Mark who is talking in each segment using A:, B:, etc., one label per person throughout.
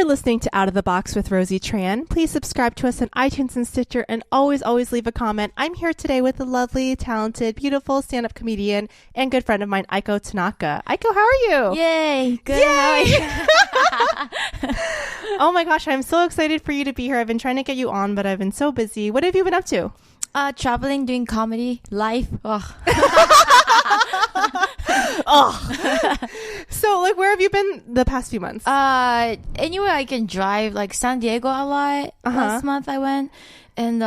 A: You're listening to Out of the Box with Rosie Tran. Please subscribe to us on iTunes and Stitcher, and always leave a comment. I'm here today with the lovely, talented, beautiful stand-up comedian and good friend of mine, Aiko Tanaka. Aiko, how are you?
B: Yay! Good.
A: Yay! How are you? Oh my gosh, I'm so excited for you to be here. I've been trying to get you on, but I've been so busy. What have you been up to?
B: Traveling, doing comedy, life. Oh.
A: Oh. So, like, where have you been the past few months?
B: Anywhere I can drive, like San Diego a lot. Last month I went, and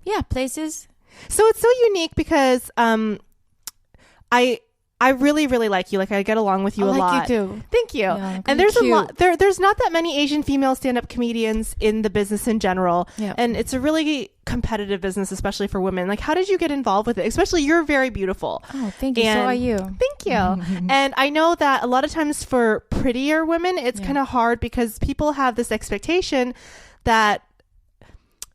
B: yeah, places.
A: So it's so unique because I really like you. Like, I get along with you a lot.
B: I like you too.
A: Thank you.
B: Yeah,
A: and there's a lot. There's not that many Asian female stand-up comedians in the business in general.
B: Yeah.
A: And it's a really competitive business, especially for women. Like, how did you get involved with it? Especially, you're very beautiful.
B: Oh, thank you. So are you.
A: Thank you. And I know that a lot of times for prettier women, it's kind of hard because people have this expectation that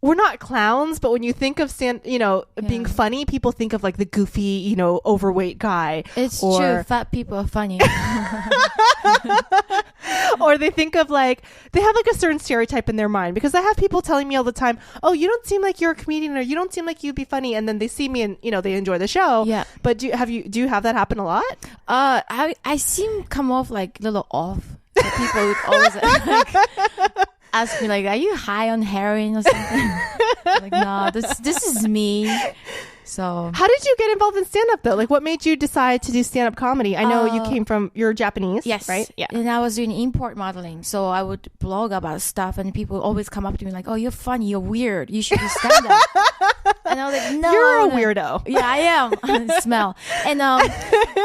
A: we're not clowns, but when you think of being funny, people think of like the goofy, overweight guy.
B: It's true. Fat people are funny.
A: Or they think of they have like a certain stereotype in their mind, because I have people telling me all the time, oh, you don't seem like you're a comedian, or you don't seem like you'd be funny. And then they see me and, they enjoy the show. Yeah. But do you have that happen a lot?
B: I seem come off like a little off. So people would always ask me like, are you high on heroin or something? Like, no, this is me. So
A: how did you get involved in stand-up though? Like, what made you decide to do stand-up comedy? I know you're Japanese,
B: yes,
A: right? Yeah.
B: And I was doing import modeling, so I would blog about stuff, and people always come up to me like, "Oh, you're funny, you're weird, you should do stand-up." And I was like, "No,
A: you're a weirdo."
B: Yeah, I am. Smell. And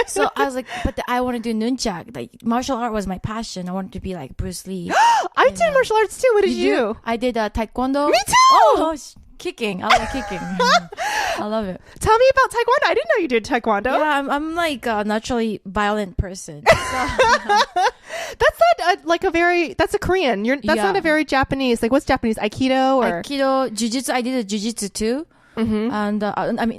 B: so I was like, but I want to do nunchak. Like, martial art was my passion. I wanted to be like Bruce Lee.
A: I did martial arts too. What did you do?
B: I did Taekwondo.
A: Me too.
B: Oh, kicking. I love kicking. I love it.
A: Tell me about Taekwondo. I didn't know you did Taekwondo.
B: Yeah, I'm like a naturally violent person. So.
A: That's not that's a Korean. That's not a very Japanese. Like, what's Japanese? Aikido or
B: Aikido, Jiu-Jitsu. I did a Jiu-Jitsu too. Mm-hmm. And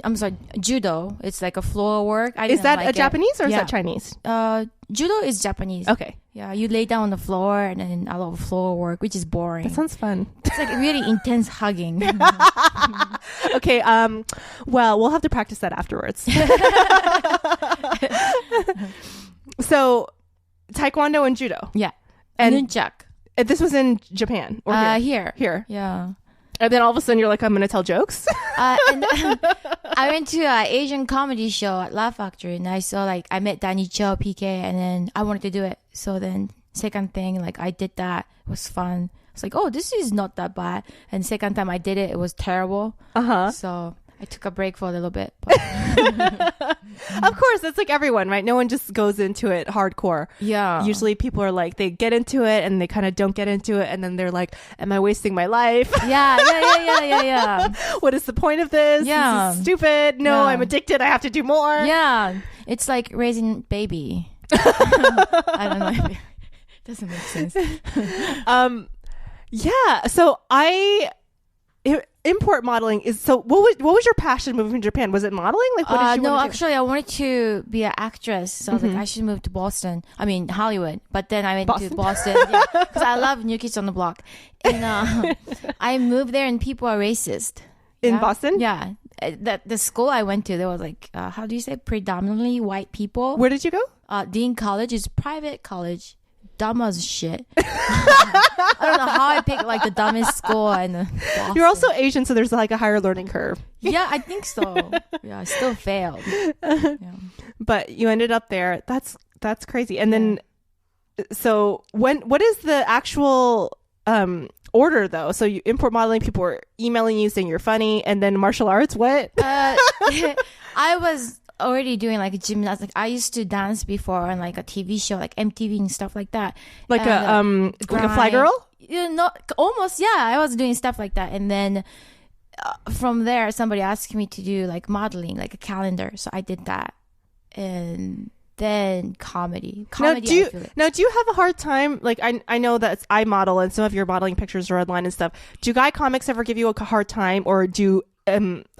B: I'm sorry, Judo. It's like a floor work.
A: Is that a Japanese or is that Chinese?
B: Judo is Japanese.
A: Okay.
B: Yeah, you lay down on the floor and then a lot of floor work, which is boring.
A: That sounds fun.
B: It's like really intense hugging.
A: Okay. Well, we'll have to practice that afterwards. So, Taekwondo and Judo.
B: Yeah.
A: And
B: nunchak.
A: This was in Japan or
B: here.
A: Here.
B: Yeah.
A: And then all of a sudden you're like, I'm going to tell jokes.
B: And I went to an Asian comedy show at Laugh Factory, and I met Danny Cho, PK, and then I wanted to do it. So then second thing, I did that. It was fun. I was like, oh, this is not that bad. And second time I did it, it was terrible. So I took a break for a little bit.
A: Of course, that's like everyone, right? No one just goes into it hardcore.
B: Yeah.
A: Usually people are like, they get into it and they kind of don't get into it. And then they're like, am I wasting my life?
B: Yeah.
A: What is the point of this?
B: Yeah.
A: This is stupid. No, I'm addicted. I have to do more.
B: Yeah. It's like raising baby. I don't know. It doesn't make sense.
A: Yeah. So import modeling is what was your passion moving to Japan? Was it modeling? Like, what did you
B: no,
A: want to do?
B: actually I wanted to be an actress, so I was like, I should move to Boston. I mean Hollywood, but then I went to Boston because I love New Kids on the Block. And I moved there and people are racist
A: in Boston.
B: Yeah, the school I went to, there was like how do you say, predominantly white people.
A: Where did you go?
B: Dean College is private college. Dumb as shit. I don't know how I picked like the dumbest school in Boston.
A: You're also Asian, so there's like a higher learning curve.
B: Yeah, I think so. Yeah, I still failed. Yeah.
A: But you ended up there. That's crazy. And then, so what is the actual order though? So you import modeling, people were emailing you saying you're funny, and then martial arts. What?
B: I was already doing like gymnastics. I used to dance before on like a TV show, like MTV and stuff like that.
A: Like a Fly Girl?
B: Almost, yeah. I was doing stuff like that, and then from there, somebody asked me to do like modeling, like a calendar. So I did that, and then comedy. Now, do you have a hard time? Like I know that I model, and some of your modeling pictures are online and stuff. Do guy comics ever give you a hard time, or do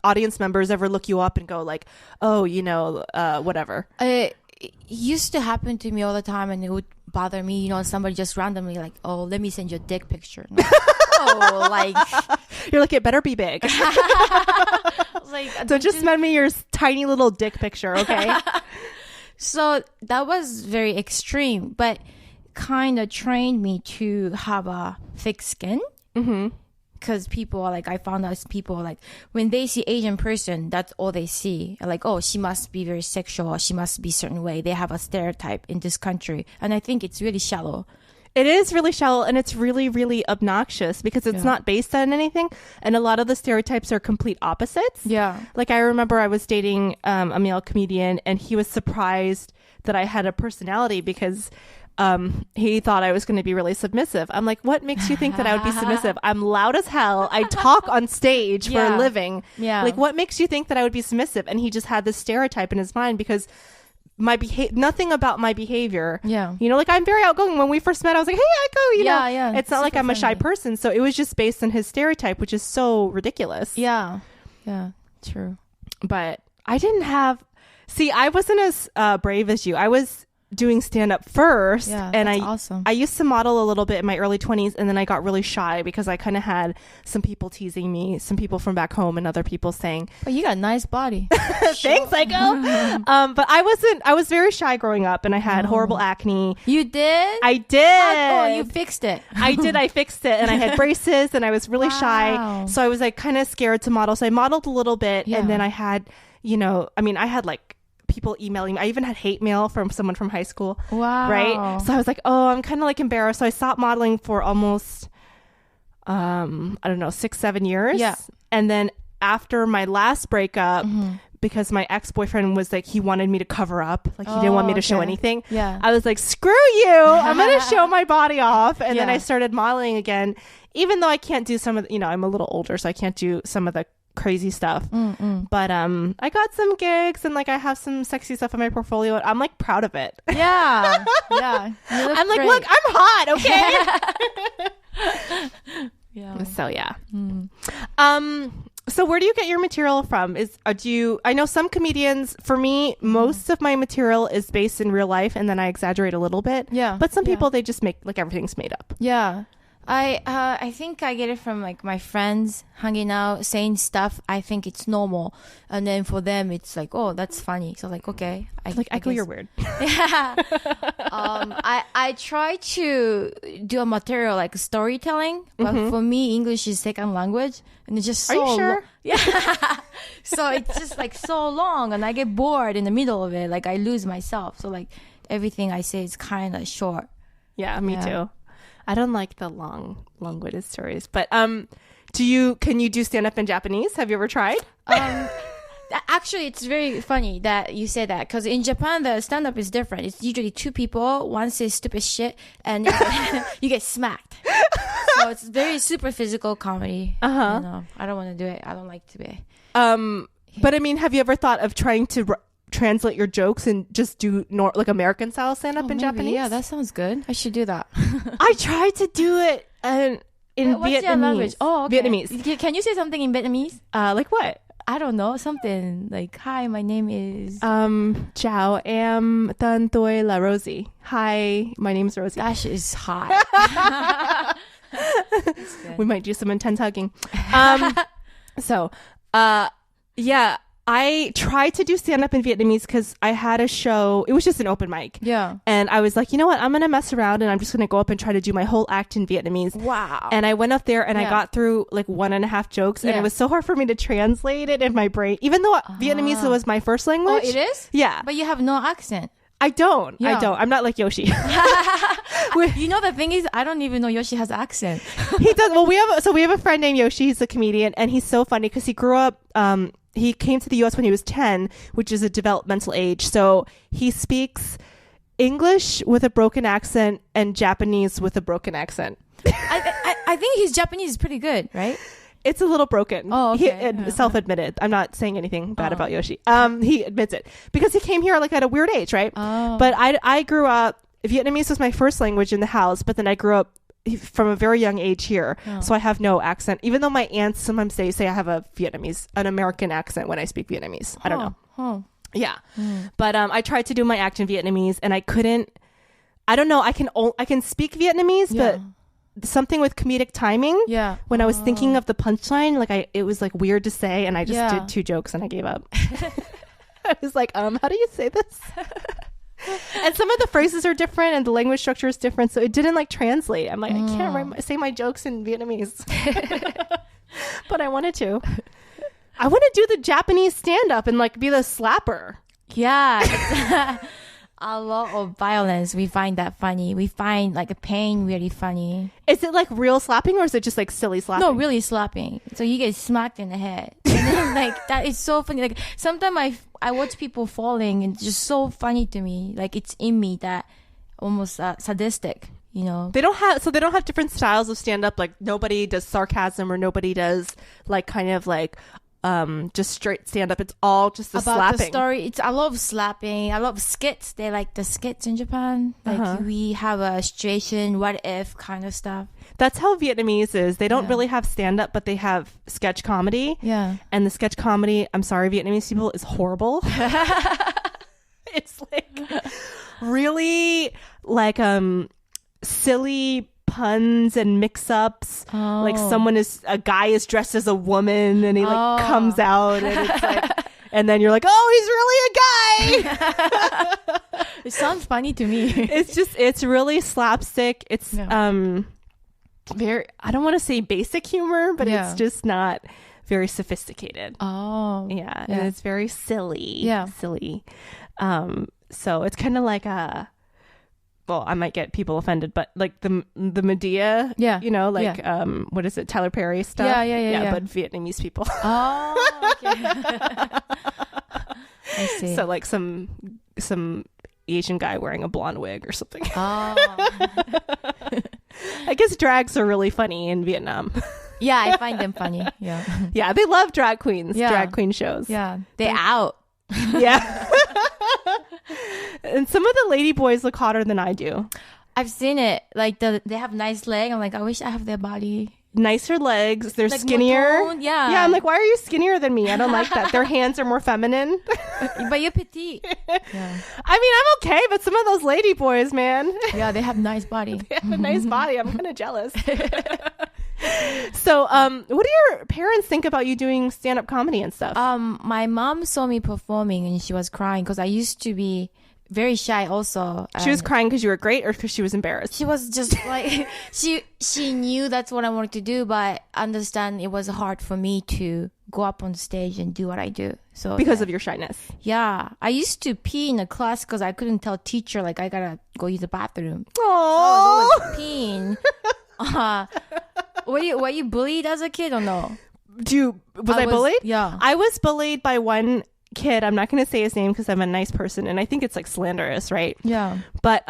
B: audience members ever look you up and go like, oh, whatever? It used to happen to me all the time, and it would bother me. You know, somebody just randomly like, oh, let me send you a dick picture. Like, oh, like
A: you're like, it better be big.
B: like,
A: so just send me your tiny little dick picture, okay?
B: So that was very extreme, but kind of trained me to have a thick skin. Because people are like, I found out people are like, when they see Asian person, that's all they see. Like, oh, she must be very sexual, or she must be a certain way. They have a stereotype in this country. And I think it's really shallow.
A: It is really shallow, and it's really, really obnoxious because it's not based on anything. And a lot of the stereotypes are complete opposites.
B: Yeah.
A: Like, I remember I was dating a male comedian, and he was surprised that I had a personality because he thought I was going to be really submissive. I'm like, what makes you think that I would be submissive? I'm loud as hell. I talk on stage for a living.
B: Yeah.
A: Like, what makes you think that I would be submissive? And he just had this stereotype in his mind because nothing about my behavior.
B: Yeah.
A: You know, like, I'm very outgoing. When we first met, I was like, hey, Aiko, you know.
B: Yeah.
A: It's not like I'm a shy person. So it was just based on his stereotype, which is so ridiculous.
B: Yeah. Yeah. True.
A: But I didn't have... See, I wasn't as brave as you. I was doing stand-up first, and
B: awesome.
A: I used to model a little bit in my early 20s, and then I got really shy because I kind of had some people teasing me, some people from back home, and other people saying,
B: oh, you got a nice body.
A: Thanks, Aiko. But I was very shy growing up, and I had horrible acne.
B: You did?
A: I did.
B: Oh, you fixed it.
A: I fixed it, and I had braces, and I was really shy, so I was like kind of scared to model, so I modeled a little bit, and then I had, you know, I mean, I had like people emailing me. I even had hate mail from someone from high school.
B: Wow.
A: Right? So I was like, oh, I'm kind of like embarrassed. So I stopped modeling for almost, I don't know, 6-7 years.
B: Yeah.
A: And then after my last breakup, because my ex-boyfriend was like, he wanted me to cover up. Like, he didn't want me to show anything.
B: Yeah.
A: I was like, screw you. I'm going to show my body off. And then I started modeling again, even though I can't do some of the, you know, I'm a little older, so I can't do some of the crazy stuff. But I got some gigs, and like I have some sexy stuff in my portfolio, and I'm like proud of it.
B: Yeah.
A: I'm like, look, I'm hot, okay?
B: Yeah.
A: So yeah. So where do you get your material from? I know some comedians, for me, most of my material is based in real life, and then I exaggerate a little bit.
B: Yeah.
A: But some people, they just make like everything's made up.
B: Yeah. I think I get it from like my friends hanging out, saying stuff. I think it's normal, and then for them it's like, oh, that's funny. So like, okay,
A: Aiko, you're weird.
B: Yeah. I try to do a material like storytelling, but for me, English is second language, and it's just so.
A: Are you sure?
B: Yeah. So it's just like so long, and I get bored in the middle of it. Like I lose myself. So like everything I say is kind of short.
A: Yeah, me too. I don't like the long-winded stories, but can you do stand-up in Japanese? Have you ever tried?
B: Actually, it's very funny that you say that, because in Japan the stand-up is different. It's usually two people, one says stupid shit, and you get smacked. So it's very super physical comedy. You know, I don't want to do it. I don't like to be.
A: But I mean, have you ever thought of trying to translate your jokes and just do like American style stand-up in Japanese?
B: Yeah, that sounds good. I should do that.
A: I tried to do it in
B: what's
A: Vietnamese.
B: your language? Oh, okay.
A: Vietnamese.
B: Can you say something in Vietnamese?
A: Like what?
B: I don't know, something like, hi, my name is
A: Chào em tên tôi là Rosie. Hi, my name's Rosie.
B: That is hot.
A: We might do some intense hugging. Yeah, I tried to do stand-up in Vietnamese because I had a show. It was just an open mic.
B: Yeah.
A: And I was like, you know what? I'm going to mess around, and I'm just going to go up and try to do my whole act in Vietnamese.
B: Wow.
A: And I went up there, and I got through like 1.5 jokes, and it was so hard for me to translate it in my brain, even though Vietnamese was my first language.
B: Oh, it is?
A: Yeah.
B: But you have no accent.
A: I don't. I'm not like Yoshi.
B: You know, the thing is, I don't even know Yoshi has an accent.
A: He does. Well, we have a friend named Yoshi. He's a comedian, and he's so funny because he grew up. He came to the U.S. when he was 10, which is a developmental age. So he speaks English with a broken accent and Japanese with a broken accent.
B: I think his Japanese is pretty good, right?
A: It's a little broken.
B: Oh, okay.
A: He self-admitted. I'm not saying anything bad about Yoshi. He admits it because he came here like at a weird age, right?
B: Oh.
A: But I grew up. Vietnamese was my first language in the house, but then I grew up from a very young age here, so I have no accent. Even though my aunts sometimes say I have an American accent when I speak Vietnamese. I don't know. Yeah, but I tried to do my act in Vietnamese, and I couldn't. I don't know. I can speak Vietnamese, but something with comedic timing.
B: Yeah.
A: When I was thinking of the punchline, like it was like weird to say, and I just did 2 jokes and I gave up. I was like, how do you say this? And some of the phrases are different and the language structure is different, so it didn't like translate. I'm like, I can't say my jokes in Vietnamese. But I wanted to. I want to do the Japanese stand-up and like be the slapper.
B: Yeah. A lot of violence. We find that funny. We find like a pain really funny.
A: Is it like real slapping or is it just like silly slapping?
B: No, really slapping. So you get smacked in the head. And then, like that is so funny. Like sometimes I watch people falling and it's just so funny to me. Like it's in me that almost sadistic. You know,
A: they don't have different styles of stand up. Like nobody does sarcasm or nobody does like kind of like just straight stand up. It's all just the
B: about
A: slapping.
B: The story. I love slapping. I love skits. They like the skits in Japan. Like we have a situation, what if kind of stuff.
A: That's how Vietnamese is. They don't really have stand up, but they have sketch comedy.
B: Yeah.
A: And the sketch comedy, I'm sorry, Vietnamese people, is horrible. It's like really like silly puns and mix-ups. Like a guy is dressed as a woman and he like comes out and it's like, and then you're like, oh, he's really a guy.
B: It sounds funny to me.
A: It's really slapstick. It's very, I don't want to say basic humor, but it's just not very sophisticated. And it's very silly. Silly. So it's kind of like well, I might get people offended, but like the Medea, you know, like what is it, Tyler Perry stuff? Yeah. But Vietnamese people.
B: Oh, okay. I see.
A: So like some Asian guy wearing a blonde wig or something. I guess drags are really funny in Vietnam.
B: Yeah, I find them funny. Yeah.
A: Yeah, they love drag queens, drag queen shows.
B: Yeah, they're out.
A: Yeah. And some of the lady boys look hotter than I do.
B: I've seen it. Like they have nice leg. I'm like, I wish I have their body.
A: Nicer legs. They're like skinnier. Yeah, I'm like, why are you skinnier than me? I don't like that. Their hands are more feminine.
B: But you're petite.
A: Yeah. I mean, I'm okay, but some of those lady boys, man.
B: Yeah, they have nice body.
A: They have a nice body. I'm kind of jealous. So, what do your parents think about you doing stand-up comedy and stuff?
B: My mom saw me performing and she was crying because I used to be very shy also.
A: She was crying because you were great or because she was embarrassed?
B: She was just like, she knew that's what I wanted to do, but understand it was hard for me to go up on stage and do what I do. So
A: because of your shyness?
B: Yeah. I used to pee in a class because I couldn't tell teacher, like, I gotta go use the bathroom.
A: Aww.
B: So I was always peeing. Were you bullied as a kid or no?
A: Was I bullied?
B: Yeah.
A: I was bullied by one kid. I'm not going to say his name because I'm a nice person and I think it's like slanderous, right?
B: Yeah.
A: But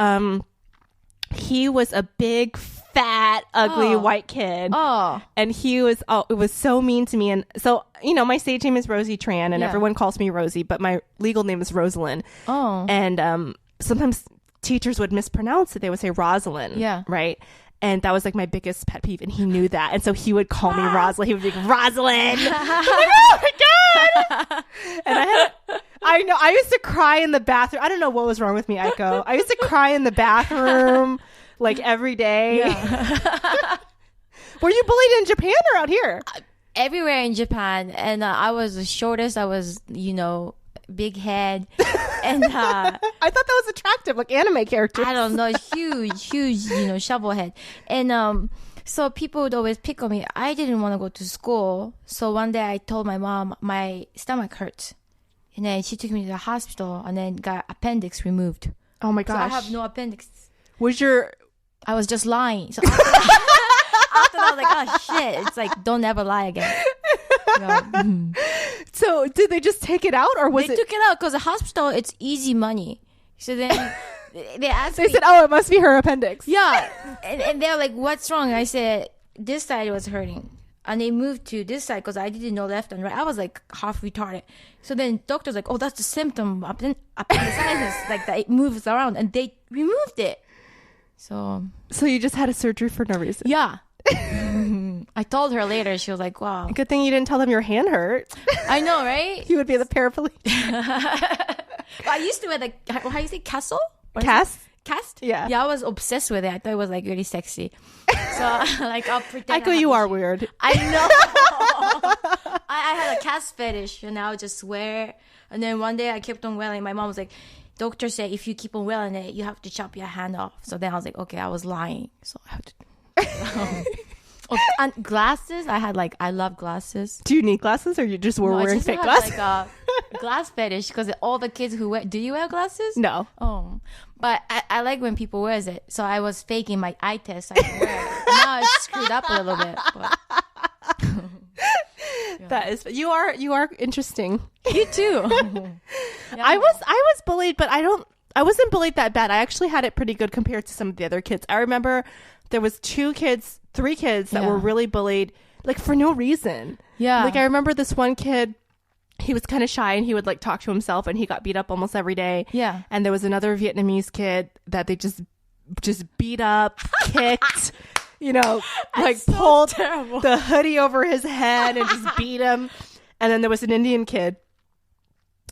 A: he was a big fat ugly white kid. And he was it was so mean to me. And so, you know, my stage name is Rosie Tran and everyone calls me Rosie, but my legal name is Rosalind. And sometimes teachers would mispronounce it. They would say Rosalind.
B: Yeah.
A: Right? And that was like my biggest pet peeve. And he knew that. And so he would call me Rosalind. He would be like, Rosalind. I'm like, oh my God. And I know, I used to cry in the bathroom. I don't know what was wrong with me, Aiko. I used to cry in the bathroom like every day. Yeah. Were you bullied in Japan or out here?
B: Everywhere in Japan. And I was the shortest. I was, you know, big head. And
A: I thought that was attractive, like anime characters.
B: I don't know, huge, you know, shovel head. And so people would always pick on me. I didn't want to go to school. So one day I told my mom my stomach hurts. And then she took me to the hospital and then got appendix removed.
A: Oh my gosh.
B: So I have no appendix.
A: I
B: was just lying. So after that, I was like, oh shit. It's like, don't ever lie again.
A: So did they just take it out or was
B: They took it out because the hospital, it's easy money. So then they asked me.
A: They said, oh, it must be her appendix.
B: Yeah. And they're like, what's wrong? And I said, this side was hurting. And they moved to this side because I didn't know left and right. I was like half retarded. So then doctor's like, oh, that's the symptom. Appendicitis. Like that, it moves around. And they removed it. So
A: you just had a surgery for no reason?
B: Yeah. I told her later. She was like, wow.
A: Good thing you didn't tell them your hand hurt.
B: I know, right?
A: You would be the paraplegic.
B: I used to wear the, how do you say, castle?
A: Cast?
B: cast.
A: Yeah.
B: I was obsessed with it. I thought it was like really sexy. So like I'll pretend.
A: Aiko, you are weird.
B: I know. I had a cast fetish, and I would just wear. And then one day I kept on wearing. My mom was like, "Doctor said if you keep on wearing it, you have to chop your hand off." So then I was like, "Okay, I was lying." So I had to. And glasses. I love glasses.
A: Do you need glasses, or you just were wearing fake glasses?
B: Like a glass fetish because all the kids who wear. Do you wear glasses?
A: No.
B: Oh, but I like when people wears it. So I was faking my eye test. So I can wear it. Now it's screwed up a little bit. But. Yeah.
A: That is, you are interesting.
B: You too. Yeah.
A: I was bullied, but I wasn't bullied that bad. I actually had it pretty good compared to some of the other kids. I remember there was 3 kids that were really bullied, like for no reason.
B: Yeah.
A: Like I remember this one kid, he was kind of shy and he would like talk to himself, and he got beat up almost every day.
B: Yeah.
A: And there was another Vietnamese kid that they just beat up, kicked, like
B: so
A: pulled
B: terrible.
A: the hoodie over his head and just beat him. And then there was an Indian kid,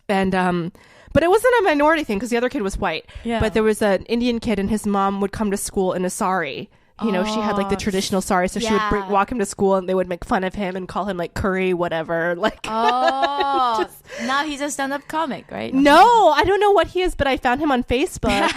A: and but it wasn't a minority thing because the other kid was white.
B: Yeah.
A: But there was an Indian kid, and his mom would come to school in a sari. She had like the traditional sari, so she would walk him to school, and they would make fun of him and call him like curry, whatever. Like,
B: now he's a stand-up comic, right?
A: No, I don't know what he is, but I found him on Facebook,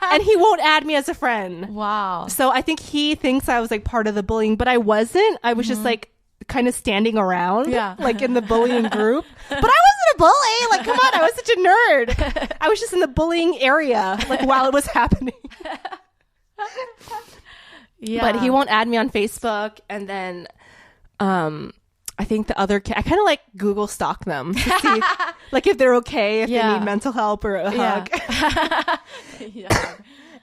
A: and he won't add me as a friend.
B: Wow.
A: So I think he thinks I was like part of the bullying, but I wasn't. I was just like kind of standing around, like in the bullying group. But I wasn't a bully. Like, come on, I was such a nerd. I was just in the bullying area, like while it was happening.
B: Yeah.
A: But he won't add me on Facebook. And then I think the other kid, I kind of like Google stalk them to see like if they're okay, if they need mental help or a hug.
B: Yeah.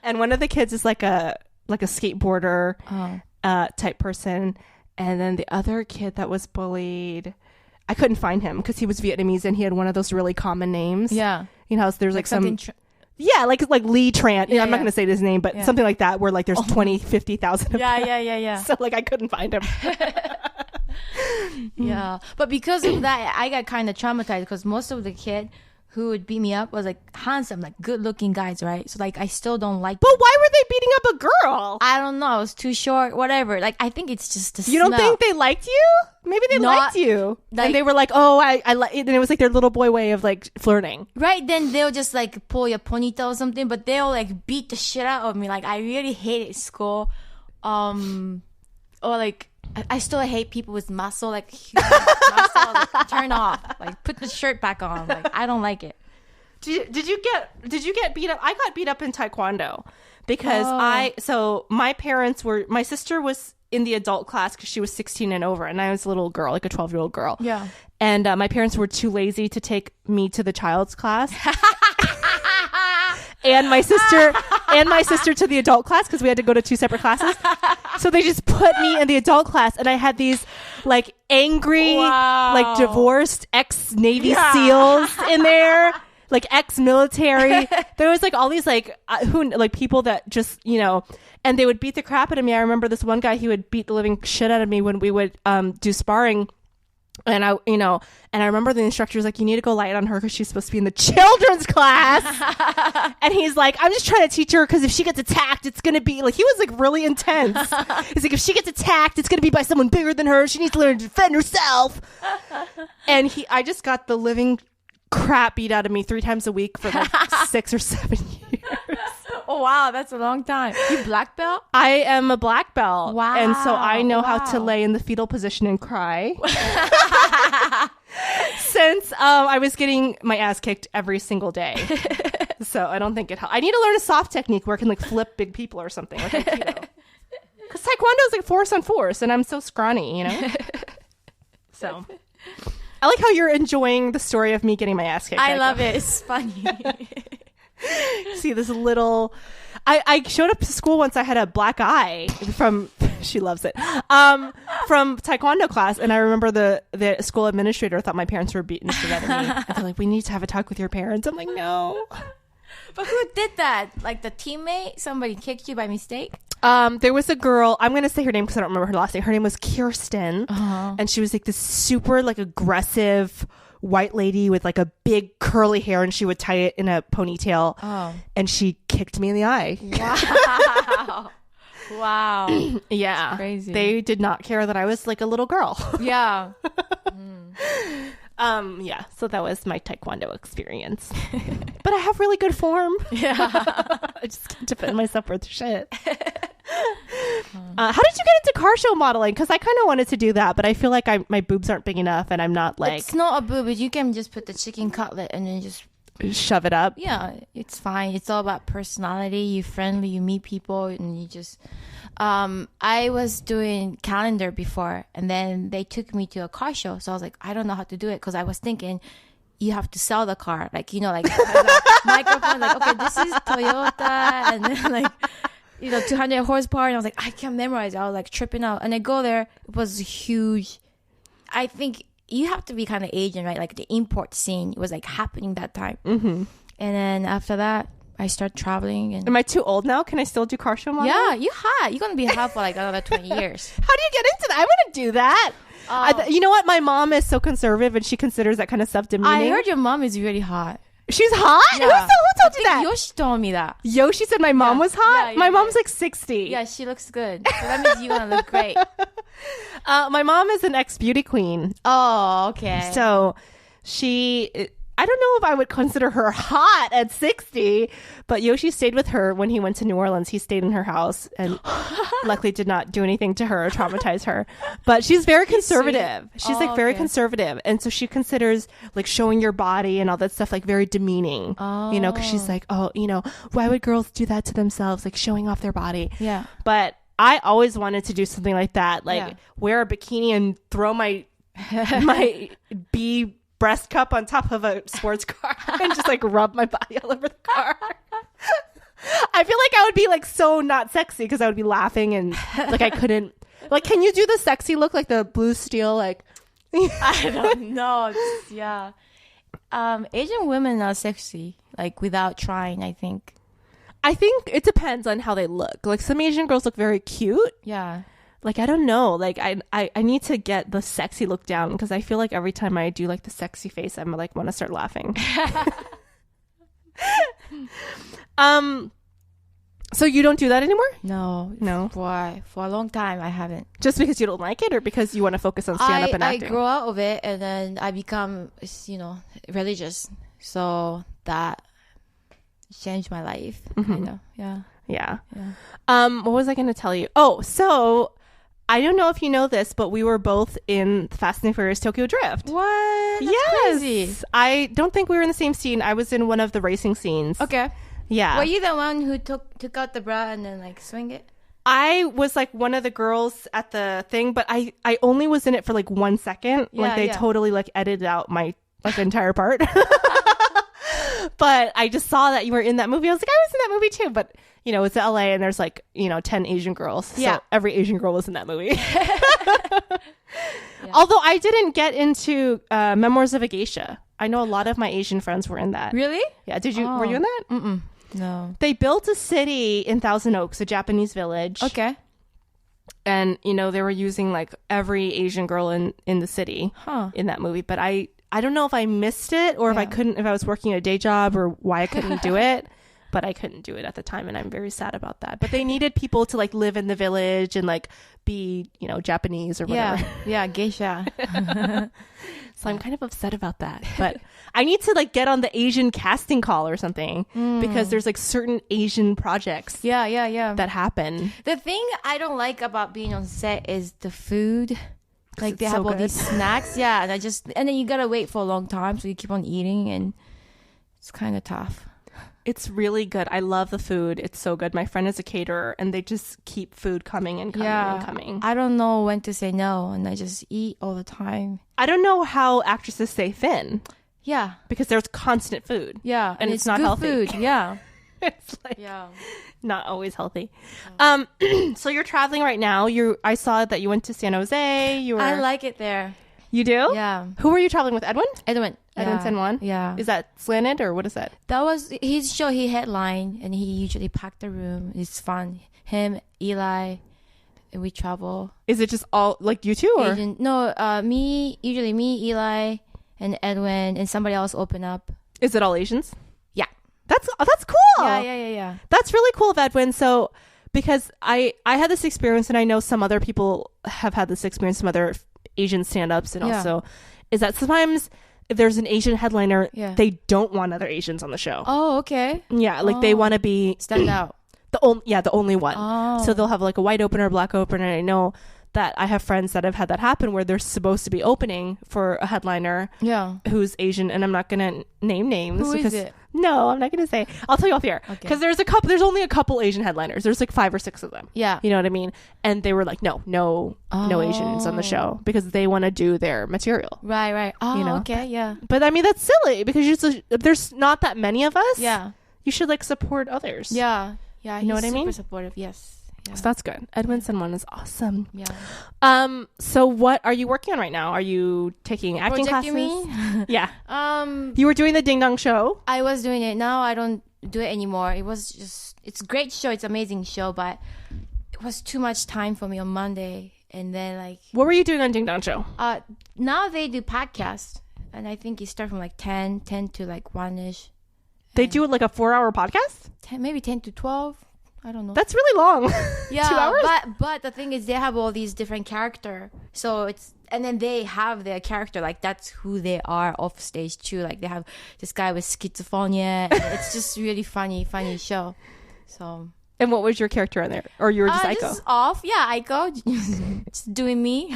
A: And one of the kids is like a skateboarder type person. And then the other kid that was bullied, I couldn't find him because he was Vietnamese and he had one of those really common names.
B: Yeah.
A: There's like some...
B: Yeah,
A: like Lee Tran. I'm not going to say his name, but something like that where like there's 20, 50,000 of them.
B: Yeah.
A: So like I couldn't find him.
B: Yeah. But because of that, I got kind of traumatized because most of the kid who would beat me up was like handsome, like good looking guys, right? So like I still don't like
A: But
B: them.
A: why were they beating up a girl?
B: I don't know. I was too short, whatever. Like I think it's just the
A: You don't think they liked you? Maybe they liked you.
B: Like,
A: and they were like, oh, I like it. And it was like their little boy way of like flirting.
B: Right, then they'll just like pull your ponytail or something, but they'll like beat the shit out of me. Like I really hated school. Or like I still hate people with muscle, like huge muscle. Like, turn off. Like put the shirt back on. Like I don't like it.
A: Did you get beat up? I got beat up in Taekwondo because my sister was in the adult class because she was 16 and over, and I was a little girl, like a 12-year-old girl.
B: Yeah.
A: And my parents were too lazy to take me to the child's class. and my sister to the adult class because we had to go to 2 separate classes. So they just put me in the adult class, and I had these like angry, like divorced ex-Navy SEALs in there. Like ex-military. There was like all these like people that just, and they would beat the crap out of me. I remember this one guy, he would beat the living shit out of me when we would do sparring. And I remember the instructor was like, you need to go light on her because she's supposed to be in the children's class. And he's like, I'm just trying to teach her because if she gets attacked, it's going to be like, he was like really intense. He's like, if she gets attacked, it's going to be by someone bigger than her. She needs to learn to defend herself. And I just got the living crap beat out of me 3 times a week for like 6 or 7 years.
B: Oh wow, that's a long time. You black belt?
A: I am a black belt.
B: Wow.
A: And so I know how to lay in the fetal position and cry. Since I was getting my ass kicked every single day. So I don't think it helps. I need to learn a soft technique where I can like flip big people or something like Aikido. Because Taekwondo is like force on force and I'm so scrawny, So I like how you're enjoying the story of me getting my ass kicked.
B: I love it. It's funny.
A: See this little... I showed up to school once. I had a black eye from... She loves it. From Taekwondo class. And I remember the school administrator thought my parents were beating the shit out of me. And they're like, we need to have a talk with your parents. I'm like, no.
B: But who did that? Like the teammate? Somebody kicked you by mistake?
A: There was a girl, I'm going to say her name because I don't remember her last name. Her name was Kirsten.
B: Uh-huh.
A: And she was like this super like aggressive white lady with like a big curly hair, and she would tie it in a ponytail.
B: Oh.
A: And she kicked me in the eye.
B: Wow. Wow.
A: Yeah.
B: That's crazy.
A: They did not care that I was like a little girl.
B: Yeah.
A: Yeah, so that was my Taekwondo experience. But I have really good form.
B: Yeah.
A: I just can't defend myself worth shit. How did you get into car show modeling? Because I kind of wanted to do that, but I feel like my boobs aren't big enough, and I'm not like...
B: It's not a boob. You can just put the chicken cutlet and then just...
A: shove it up.
B: Yeah, it's fine. It's all about personality. You're friendly. You meet people, and you just... I was doing calendar before, and then they took me to a car show. So I was like, I don't know how to do it, because I was thinking you have to sell the car, like, you know, like microphone, like, okay, this is Toyota, and then like, you know, 200 horsepower, and I was like, I can't memorize it. I was like tripping out, and I go there. It was huge. I think you have to be kind of Asian, right? Like the import scene was like happening that time.
A: Mm-hmm.
B: And then after that, I start traveling. And
A: am I too old now? Can I still do car show modeling?
B: yeah, you're gonna be hot for like another 20 years.
A: How do you get into that? I want to do that. You know what? My mom is so conservative, and she considers that kind of stuff demeaning.
B: I heard your mom is really hot.
A: She's hot?
B: Yeah.
A: Who told you that?
B: Yoshi told me that.
A: Yoshi said my mom was hot? My mom's like 60.
B: Yeah, she looks good. So that means you're gonna look great.
A: My mom is an ex-beauty queen.
B: Oh, okay.
A: So I don't know if I would consider her hot at 60, but Yoshi stayed with her when he went to New Orleans. He stayed in her house and luckily did not do anything to her or traumatize her. But she's very conservative. She's like very conservative. And so she considers like showing your body and all that stuff like very demeaning, you know, because she's like, oh, you know, why would girls do that to themselves? Like showing off their body.
B: Yeah.
A: But I always wanted to do something like that, like wear a bikini and throw my B breast cup on top of a sports car and just like rub my body all over the car. I feel like I would be like so not sexy because I would be laughing and like I couldn't like. Can you do the sexy look like the blue steel? Like
B: I don't know. Yeah. Asian women are sexy like without trying. I think
A: it depends on how they look. Like some Asian girls look very cute.
B: Yeah.
A: Like, I don't know. Like, I need to get the sexy look down because I feel like every time I do like the sexy face, I'm like want to start laughing. So you don't do that anymore?
B: No. For a long time, I haven't.
A: Just because you don't like it, or because you want to focus on stand up and acting?
B: I grow out of it, and then I become, you know, religious. So that changed my life.
A: Mm-hmm.
B: You know, yeah.
A: What was I going to tell you? Oh, so I don't know if you know this, but we were both in Fast and Furious Tokyo Drift.
B: What? That's
A: yes.
B: crazy.
A: I don't think we were in the same scene. I was in one of the racing scenes.
B: Okay.
A: Yeah.
B: Were you the one who took out the bra and then like swing it?
A: I was like one of the girls at the thing, but I only was in it for like 1 second.
B: Yeah,
A: like they totally like edited out my like entire part. But I just saw that you were in that movie. I was like, I was in that movie too. But you know, it's LA and there's like, you know, 10 Asian girls.
B: Yeah.
A: So every Asian girl was in that movie. Although I didn't get into Memoirs of a Geisha. I know a lot of my Asian friends were in that.
B: Really?
A: Yeah. Were you in that?
B: Mm-mm. No.
A: They built a city in Thousand Oaks, a Japanese village.
B: Okay.
A: And, you know, they were using like every Asian girl in the city in that movie. But I don't know if I missed it or if if I was working a day job or why I couldn't do it. But I couldn't do it at the time, and I'm very sad about that. But they needed people to like live in the village and like be, you know, Japanese or whatever.
B: Yeah, geisha.
A: So I'm kind of upset about that. But I need to like get on the Asian casting call or something because there's like certain Asian projects that happen.
B: The thing I don't like about being on set is the food. Like they have all these snacks. Yeah, and then you gotta wait for a long time, so you keep on eating, and it's kind of tough.
A: It's really good. I love the food. It's so good. My friend is a caterer, and they just keep food coming and coming and coming.
B: I don't know when to say no, and I just eat all the time.
A: I don't know how actresses stay thin.
B: Yeah.
A: Because there's constant food.
B: Yeah.
A: And it's not
B: good
A: healthy.
B: Food. Yeah.
A: It's like not always healthy. So you're traveling right now. I saw that you went to San Jose.
B: I like it there.
A: You do?
B: Yeah.
A: Who were you traveling with? Edwin San Juan?
B: Yeah.
A: Is that slanted or what is that?
B: That was his show. He headlined and he usually packed the room. It's fun. Him, Eli, and we travel.
A: Is it just all like you two or?
B: Me, Eli, and Edwin and somebody else open up.
A: Is it all Asians?
B: Yeah.
A: That's cool.
B: Yeah.
A: That's really cool of Edwin. So because I had this experience, and I know some other people have had this experience, some other Asian stand-ups, and also is that sometimes if there's an Asian headliner, they don't want other Asians on the show.
B: Oh, okay.
A: Yeah, like they want to be
B: stand out.
A: The only one. Oh. So they'll have like a white opener, black opener, and I know that I have friends that have had that happen where they're supposed to be opening for a headliner who's Asian, and I'm not gonna name names.
B: Who is it?
A: No, I'm not gonna say. I'll tell you off here because there's only a couple Asian headliners. There's like 5 or 6 of them. Yeah, you know what I mean. And they were like, no Asians on the show because they want to do their material.
B: Right. Oh, you know? Okay, yeah.
A: But I mean that's silly because there's not that many of us.
B: Yeah,
A: you should like support others.
B: Yeah,
A: you know what I mean.
B: Super supportive. Yes. Yeah.
A: So that's good. Edwin Sun is awesome. Yeah. So what are you working on right now? Are you taking acting classes? Yeah. You were doing the Ding Dong show.
B: I was doing it. Now I don't do it anymore. It's a great show. It's an amazing show, but it was too much time for me on Monday. And then like,
A: what were you doing on Ding Dong show?
B: Now they do podcast, and I think you start from like 10 to like 1ish.
A: They do like a 4-hour podcast?
B: Maybe 10 to 12. I don't know.
A: That's really long.
B: Yeah,
A: 2 hours?
B: but the thing is they have all these different characters. So and then they have their character, like that's who they are off stage too. Like they have this guy with schizophrenia. It's just really funny show. So.
A: And what was your character on there? Or you were just Aiko?
B: Just off. Yeah, Aiko. Just doing me.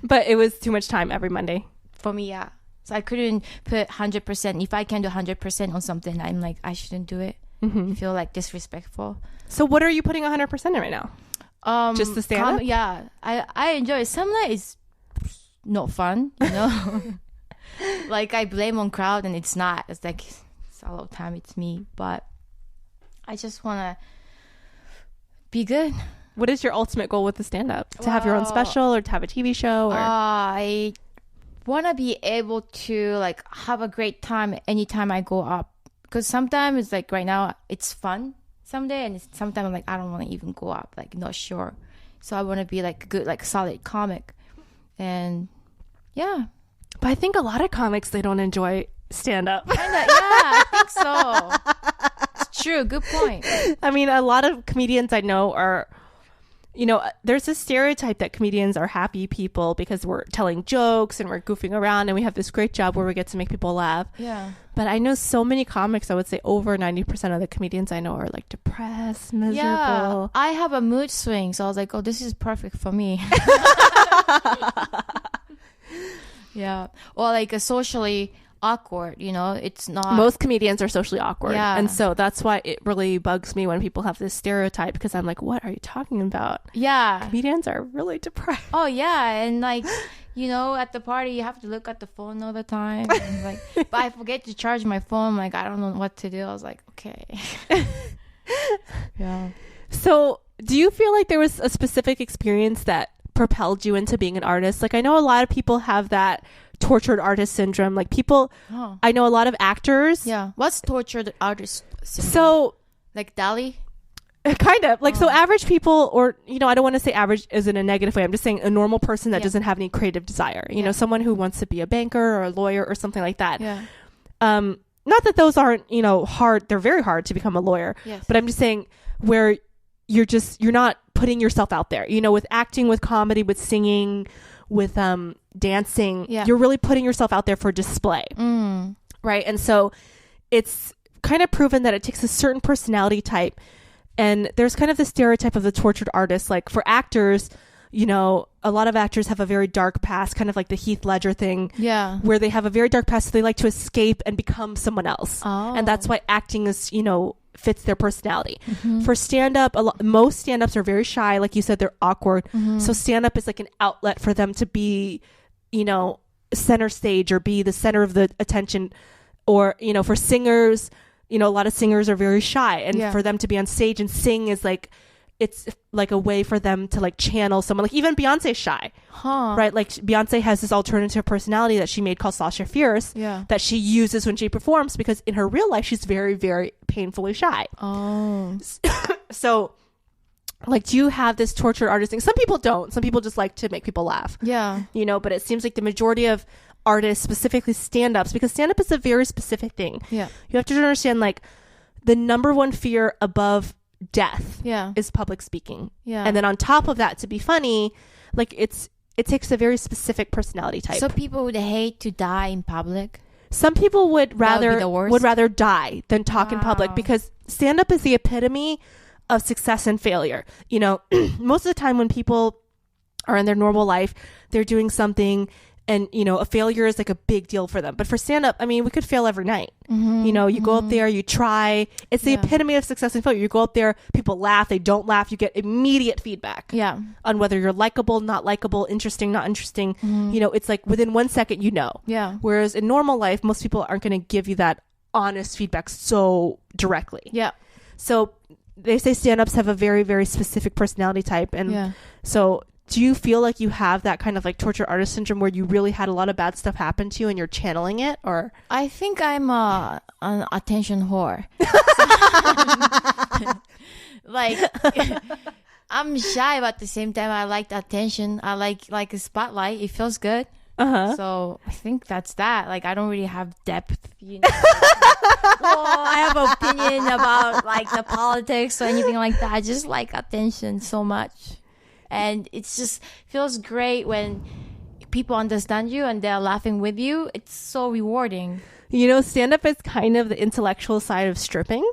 A: But it was too much time every Monday.
B: For me, yeah. So I couldn't put 100%. If I can do 100% on something, I'm like, I shouldn't do it. I feel like disrespectful.
A: So what are you putting 100% in right now? Just the stand-up?
B: Yeah. I enjoy it. Some nights it's not fun, you know? Like I blame on crowd and it's not. It's like it's a lot of time it's me. But I just want to be good.
A: What is your ultimate goal with the stand-up? To have your own special or to have a TV show? Or?
B: I want to be able to like have a great time anytime I go up. Because sometimes it's like right now it's fun someday, and sometimes I'm like I don't want to even go up, like not sure. So I want to be like a good, like solid comic, and yeah.
A: But I think a lot of comics they don't enjoy stand up.
B: Yeah, I think so. It's true. Good point.
A: I mean, a lot of comedians I know are. You know, there's a stereotype that comedians are happy people because we're telling jokes and we're goofing around and we have this great job where we get to make people laugh.
B: Yeah.
A: But I know so many comics, I would say over 90% of the comedians I know are like depressed, miserable.
B: Yeah. I have a mood swing. So I was like, oh, this is perfect for me. Yeah. Or like a socially awkward, you know, it's not.
A: Most comedians are socially awkward. Yeah. And so that's why it really bugs me when people have this stereotype because I'm like, what are you talking about?
B: Yeah.
A: Comedians are really depressed.
B: Oh, yeah. And like, you know, at the party, you have to look at the phone all the time. And like, but I forget to charge my phone. Like, I don't know what to do. I was like, okay. Yeah.
A: So do you feel like there was a specific experience that propelled you into being an artist? Like, I know a lot of people have that tortured artist syndrome. Like people, I know a lot of actors.
B: Yeah. What's tortured artist syndrome?
A: So
B: like Dali?
A: Kind of like, so average people, or, you know, I don't want to say average as in a negative way. I'm just saying a normal person that doesn't have any creative desire, you know, someone who wants to be a banker or a lawyer or something like that.
B: Yeah.
A: Not that those aren't, you know, hard. They're very hard to become a lawyer, but I'm just saying where you're not putting yourself out there, you know, with acting, with comedy, with singing, with dancing, you're really putting yourself out there for display, right? And so it's kind of proven that it takes a certain personality type, and there's kind of the stereotype of the tortured artist. Like for actors, you know, a lot of actors have a very dark past, kind of like the Heath Ledger thing, where they have a very dark past, so they like to escape and become someone else, and that's why acting is, you know, fits their personality. For stand-up, most stand-ups are very shy, like you said, they're awkward, so stand-up is like an outlet for them to be, you know, center stage or be the center of the attention. Or, you know, for singers, you know, a lot of singers are very shy, and for them to be on stage and sing is like, it's like a way for them to like channel someone. Like even Beyonce's shy, right? Like Beyonce has this alternative personality that she made called Sasha Fierce that she uses when she performs, because in her real life she's very, very painfully shy. So like, do you have this tortured artist thing? Some people don't. Some people just like to make people laugh.
B: Yeah.
A: You know, but it seems like the majority of artists, specifically stand-ups, because stand-up is a very specific thing.
B: Yeah.
A: You have to understand, like, the number one fear above death
B: Yeah.
A: is public speaking.
B: Yeah.
A: And then on top of that, to be funny, like, it takes a very specific personality type.
B: So people would hate to die in public.
A: Some people would
B: That would be the worst?
A: rather die than talk in public,
B: Wow.
A: because stand-up is the epitome of success and failure. You know, most of the time when people are in their normal life, they're doing something, and, you know, a failure is like a big deal for them. But for stand-up, I mean, we could fail every night. You know, you go up there, you try. It's the epitome of success and failure. You go up there, people laugh, they don't laugh. You get immediate feedback
B: Yeah.
A: on whether you're likable, not likable, interesting, not interesting. You know, it's like within 1 second, you know.
B: Yeah.
A: Whereas in normal life, most people aren't going to give you that honest feedback so directly.
B: Yeah.
A: So they say stand-ups have a very, very specific personality type. And so do you feel like you have that kind of like tortured artist syndrome where you really had a lot of bad stuff happen to you and you're channeling it? Or
B: I think I'm an attention whore. Like, I'm shy, but at the same time, I like the attention. I like a spotlight. It feels good. So I think that's that. Like, I don't really have depth, you know. Well, I have opinion about like the politics or anything like that. I just like attention so much, and it's just feels great when people understand you and they're laughing with you. It's so rewarding.
A: You know, stand-up is kind of the intellectual side of stripping.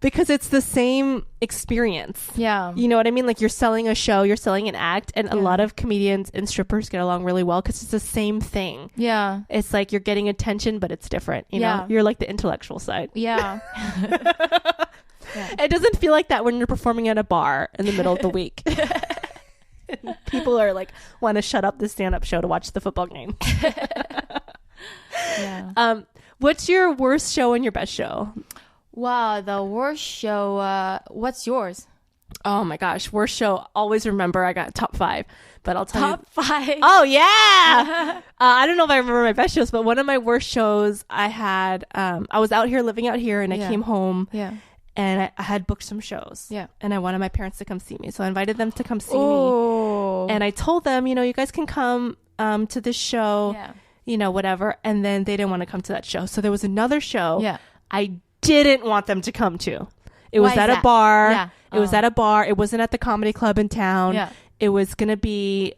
A: Because it's the same experience.
B: Yeah.
A: You know what I mean? Like, you're selling a show, you're selling an act, and a lot of comedians and strippers get along really well because it's the same thing.
B: Yeah.
A: It's like you're getting attention, but it's different. You know, you're like the intellectual side.
B: Yeah.
A: It doesn't feel like that when you're performing at a bar in the middle of the week. People are like, want to shut up the stand-up show to watch the football game.
B: Yeah.
A: What's your worst show and your best show?
B: Wow, the worst show. What's yours?
A: Oh my gosh, worst show. Always remember I got top 5, but I'll tell you.
B: Top 5.
A: Oh yeah. I don't know if I remember my best shows, but one of my worst shows I had, I was living out here, and I came home.
B: Yeah.
A: And I had booked some shows.
B: Yeah.
A: And I wanted my parents to come see me. So I invited them to come see
B: Oh.
A: me. And I told them, you know, you guys can come to this show, you know, whatever. And then they didn't want to come to that show. So there was another show I didn't want them to come to. It was at a bar.
B: Yeah.
A: It was at a bar. It wasn't at the comedy club in town.
B: Yeah.
A: It was going to be,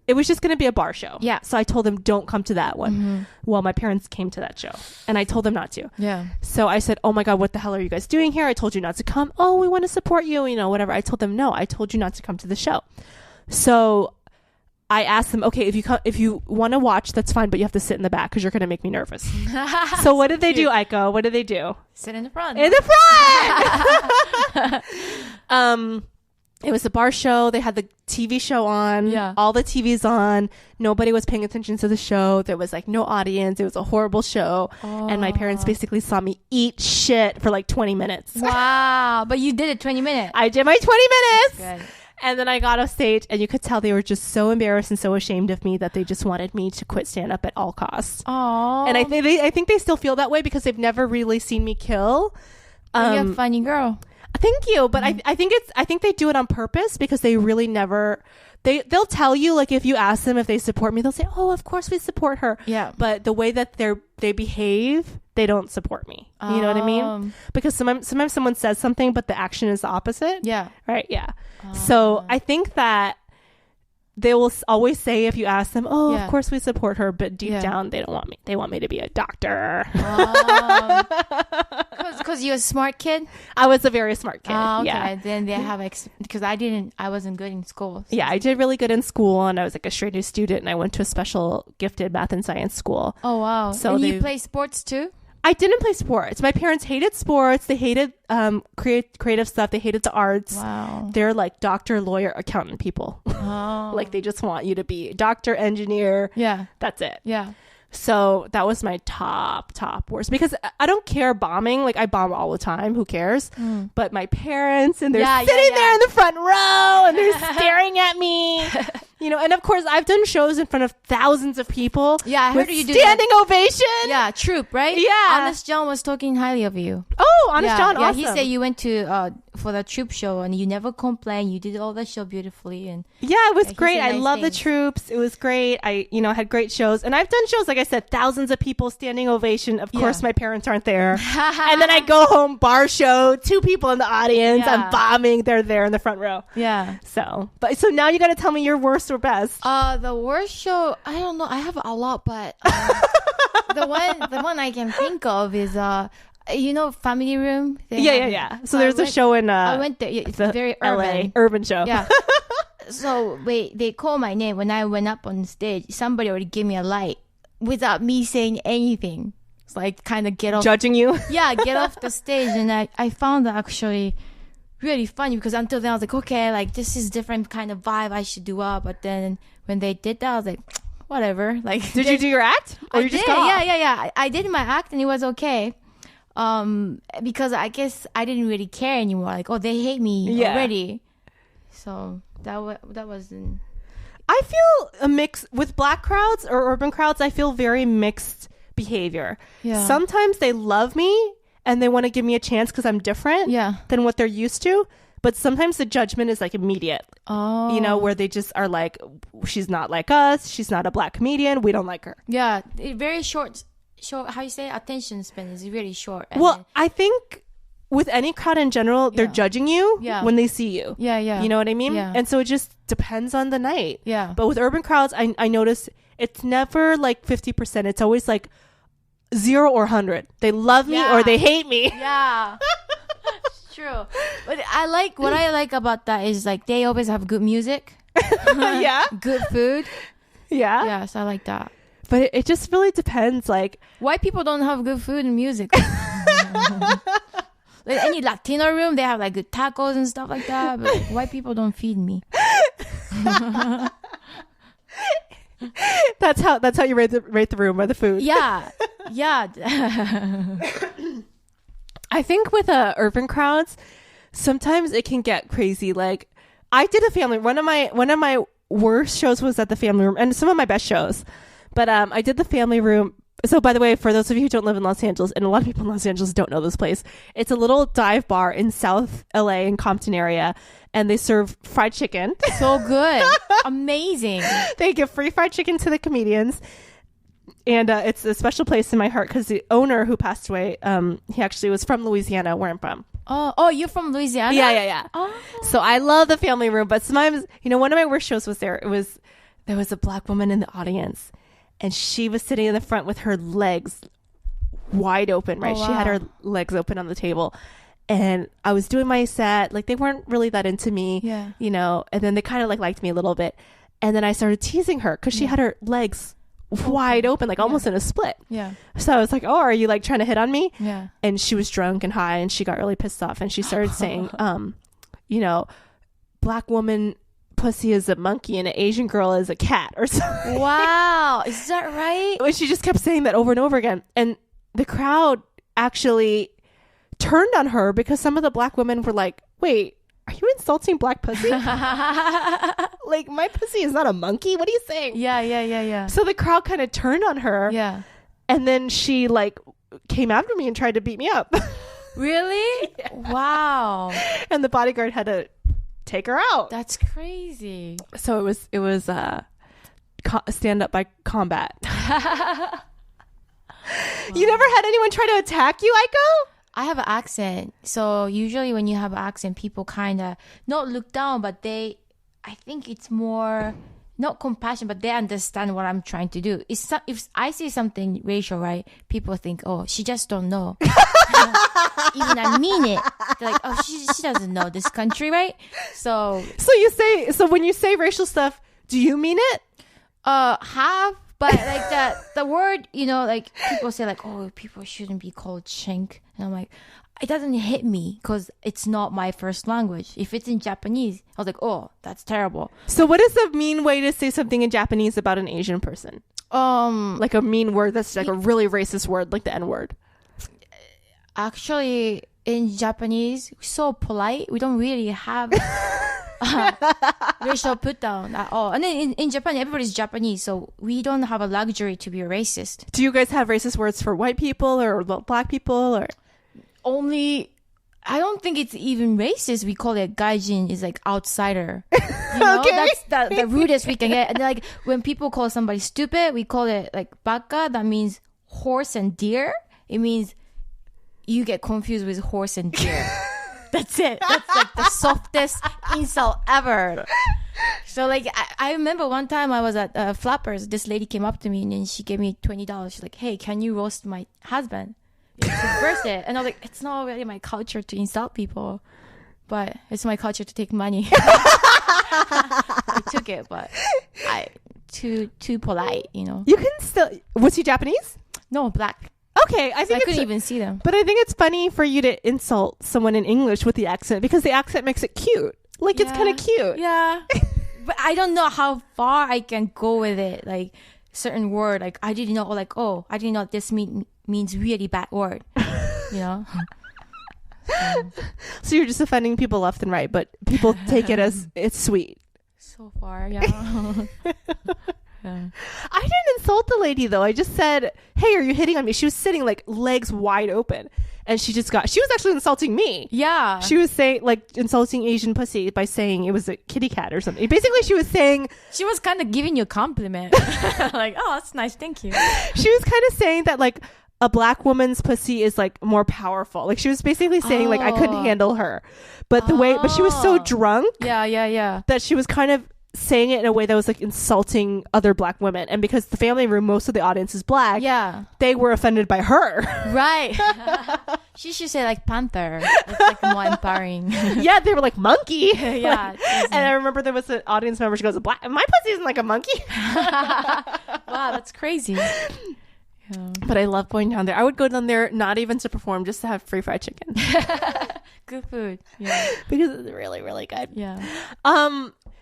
A: it was just going to be a bar show.
B: Yeah.
A: So I told them, don't come to that one. Well, my parents came to that show and I told them not to.
B: Yeah.
A: So I said, oh my God, what the hell are you guys doing here? I told you not to come. Oh, we want to support you, you know, whatever. I told them, no, I told you not to come to the show. So I asked them, okay, if you want to watch, that's fine, but you have to sit in the back because you're going to make me nervous. So what did they do, Aiko? What did they do?
B: Sit in the front.
A: In the front! It was a bar show. They had the TV show on.
B: Yeah.
A: All the TVs on. Nobody was paying attention to the show. There was like no audience. It was a horrible show. And my parents basically saw me eat shit for like 20 minutes.
B: Wow. But you did it 20 minutes.
A: I did my 20 minutes.
B: Good.
A: And then I got off stage, and you could tell they were just so embarrassed and so ashamed of me that they just wanted me to quit stand-up at all costs.
B: Aww.
A: And I think they still feel that way because they've never really seen me kill.
B: You're a funny girl.
A: Thank you, but I think they do it on purpose because they really never. They'll tell you, like, if you ask them if they support me, they'll say, "Oh, of course we support her."
B: Yeah.
A: But the way that they behave, they don't support me. You know what I mean? Because sometimes someone says something, but the action is the opposite.
B: Yeah.
A: Right. Yeah. So I think that they will always say, if you ask them, "Oh, of course we support her," but deep down they don't want me. They want me to be a doctor.
B: Because you're a smart kid.
A: I was a very smart kid.
B: Okay.
A: Yeah.
B: Then they have because I wasn't good in school. So.
A: Yeah, I did really good in school, and I was like a straight A student, and I went to a special gifted math and science school.
B: Oh wow!
A: So
B: and you play sports too?
A: I didn't play sports. My parents hated sports. They hated creative stuff. They hated the arts.
B: Wow.
A: They're like doctor, lawyer, accountant people.
B: Oh.
A: Like they just want you to be doctor, engineer.
B: Yeah.
A: That's it.
B: Yeah.
A: So that was my top worst, because I don't care bombing. Like I bomb all the time. Who cares? But my parents, and they're sitting there in the front row and they're staring at me. And of course, I've done shows in front of thousands of people.
B: Yeah, I heard
A: with
B: you do
A: standing ovation.
B: Yeah, Troop, right?
A: Yeah.
B: Honest John was talking highly of you.
A: Oh, Honest John,
B: yeah,
A: awesome.
B: he said you went to for the Troop show and you never complained. You did all the show beautifully, and
A: yeah, it was great. I
B: nice
A: love the
B: things.
A: troops. It was great. I had great shows, and I've done shows like I said, thousands of people standing ovation. Of course, my parents aren't there, and then I go home, bar show, 2 people in the audience.
B: Yeah.
A: I'm bombing. They're there in the front row.
B: yeah.
A: So now you got to tell me your worst or best.
B: The worst show, I don't know. I have a lot, but the one I can think of is Family Room.
A: Yeah. So there's a show in
B: I went there. It's very urban.
A: LA urban show.
B: Yeah. So they call my name when I went up on stage. Somebody already gave me a light without me saying anything. It's like kind of get off.
A: Judging you.
B: Yeah, get off the stage, and I found that actually really funny because until then I was like, okay, like this is different kind of vibe I should do up. But then when they did that, I was like, whatever. Like,
A: Did you do your act? Or you just
B: did.
A: got off?
B: Yeah. I did my act and it was okay. Because I guess I didn't really care anymore. Like, oh, they hate me already. So that wasn't.
A: I feel a mix with black crowds or urban crowds. I feel very mixed behavior.
B: Yeah.
A: Sometimes they love me and they want to give me a chance because I'm different than what they're used to. But sometimes the judgment is like immediate.
B: Oh.
A: Where they just are like, she's not like us. She's not a black comedian. We don't like her.
B: Yeah. Very short, how you say, attention span is really short.
A: Well, I think with any crowd in general, they're judging you when they see you.
B: Yeah.
A: You know what I mean?
B: Yeah.
A: And so it just depends on the night.
B: Yeah.
A: But with urban crowds, I notice it's never like 50%. It's always like 0 or 100. They love me or they hate me.
B: Yeah. True. But what I like about that is like they always have good music.
A: Yeah.
B: Good food.
A: Yeah.
B: Yes, I like that.
A: But it just really depends. Like,
B: white people don't have good food and music. Like any Latino room, they have like good tacos and stuff like that. But like, white people don't feed me.
A: That's how you rate the room or the food.
B: Yeah.
A: I think with urban crowds, sometimes it can get crazy. Like, I did a family. One of my worst shows was at the family room, and some of my best shows. But I did the family room. So, by the way, for those of you who don't live in Los Angeles, and a lot of people in Los Angeles don't know this place, it's a little dive bar in South LA in Compton area, and they serve fried chicken.
B: So good. Amazing.
A: They give free fried chicken to the comedians. And it's a special place in my heart because the owner who passed away, he actually was from Louisiana, where I'm from.
B: Oh, you're from Louisiana?
A: Yeah.
B: Oh.
A: So I love the family room, but sometimes, one of my worst shows was there was a black woman in the audience, and she was sitting in the front with her legs wide open, right?
B: Oh, wow.
A: She had her legs open on the table. And I was doing my set. Like, they weren't really that into me, and then they kind of liked me a little bit. And then I started teasing her because she had her legs wide open, like almost in a split.
B: Yeah.
A: So I was like, oh, are you like trying to hit on me?
B: Yeah.
A: And she was drunk and high and she got really pissed off and she started saying, black woman pussy is a monkey and an Asian girl is a cat or something.
B: Wow. Is that right?
A: And she just kept saying that over and over again. And the crowd actually turned on her because some of the black women were like, wait, are you insulting black pussy? Like, my pussy is not a monkey. What are you saying?
B: Yeah.
A: So the crowd kind of turned on her.
B: Yeah.
A: And then she came after me and tried to beat me up.
B: Really? Yeah. Wow.
A: And the bodyguard had to take her out.
B: That's crazy.
A: So it was stand up by combat. You never had anyone try to attack you, Aiko?
B: I have an accent. So usually when you have an accent, people kind of not look down, but I think it's more not compassion, but they understand what I'm trying to do. If I say something racial, right, people think, oh, she just don't know. Even I mean it. They're like, oh, she doesn't know this country, right? So
A: when you say racial stuff, do you mean it?
B: Half. But like the word, like people say like, oh, people shouldn't be called chink. And I'm like, it doesn't hit me because it's not my first language. If it's in Japanese, I was like, oh, that's terrible.
A: So what is a mean way to say something in Japanese about an Asian person? Like a mean word that's like a really racist word, like the N-word.
B: Actually, in Japanese, we're so polite. We don't really have racial put down at all. And then in Japan, everybody's Japanese, so we don't have a luxury to be racist.
A: Do you guys have racist words for white people or black people or?
B: Only, I don't think it's even racist. We call it gaijin, is like outsider. You know,
A: Okay.
B: that's the rudest we can get. And like when people call somebody stupid, we call it like baka. That means horse and deer. It means you get confused with horse and deer. That's it. That's like the softest insult ever. So like I remember one time I was at Flappers. This lady came up to me and then she gave me $20. She's like, "Hey, can you roast my husband?" It's his birthday. And I was like, it's not really my culture to insult people, but it's my culture to take money. I took it, but too polite, you know.
A: You can still. Was he Japanese?
B: No, black.
A: Okay, I think
B: I couldn't even see them.
A: But I think it's funny for you to insult someone in English with the accent because the accent makes it cute. Like it's kind of cute.
B: Yeah, but I don't know how far I can go with it. Like certain word, like I didn't know. Like I didn't know this means really bad word. You know.
A: So you're just offending people left and right, but people take it as it's sweet.
B: So far, yeah. Yeah.
A: I didn't insult the lady though. I just said, "Hey, are you hitting on me?" She was sitting like legs wide open, and she was actually insulting me.
B: Yeah.
A: She was saying like insulting Asian pussy by saying it was a kitty cat or something. Basically, she was saying
B: She was kind of giving you a compliment. Like, "Oh, that's nice. Thank you."
A: she was kind of saying that like a black woman's pussy is like more powerful. Like she was basically saying like I couldn't handle her, but but she was so drunk.
B: Yeah.
A: That she was kind of saying it in a way that was like insulting other black women, and because the family room, most of the audience is black, they were offended by her.
B: Right. She should say like panther. It's like more empowering.
A: Yeah, they were like monkey.
B: Yeah.
A: And I remember there was an audience member, she goes, "Black, my pussy isn't like a monkey."
B: Wow, that's crazy. Yeah.
A: But I love going down there. I would go down there not even to perform, just to have free fried chicken.
B: Good food. Yeah.
A: Because it's really, really good.
B: Yeah.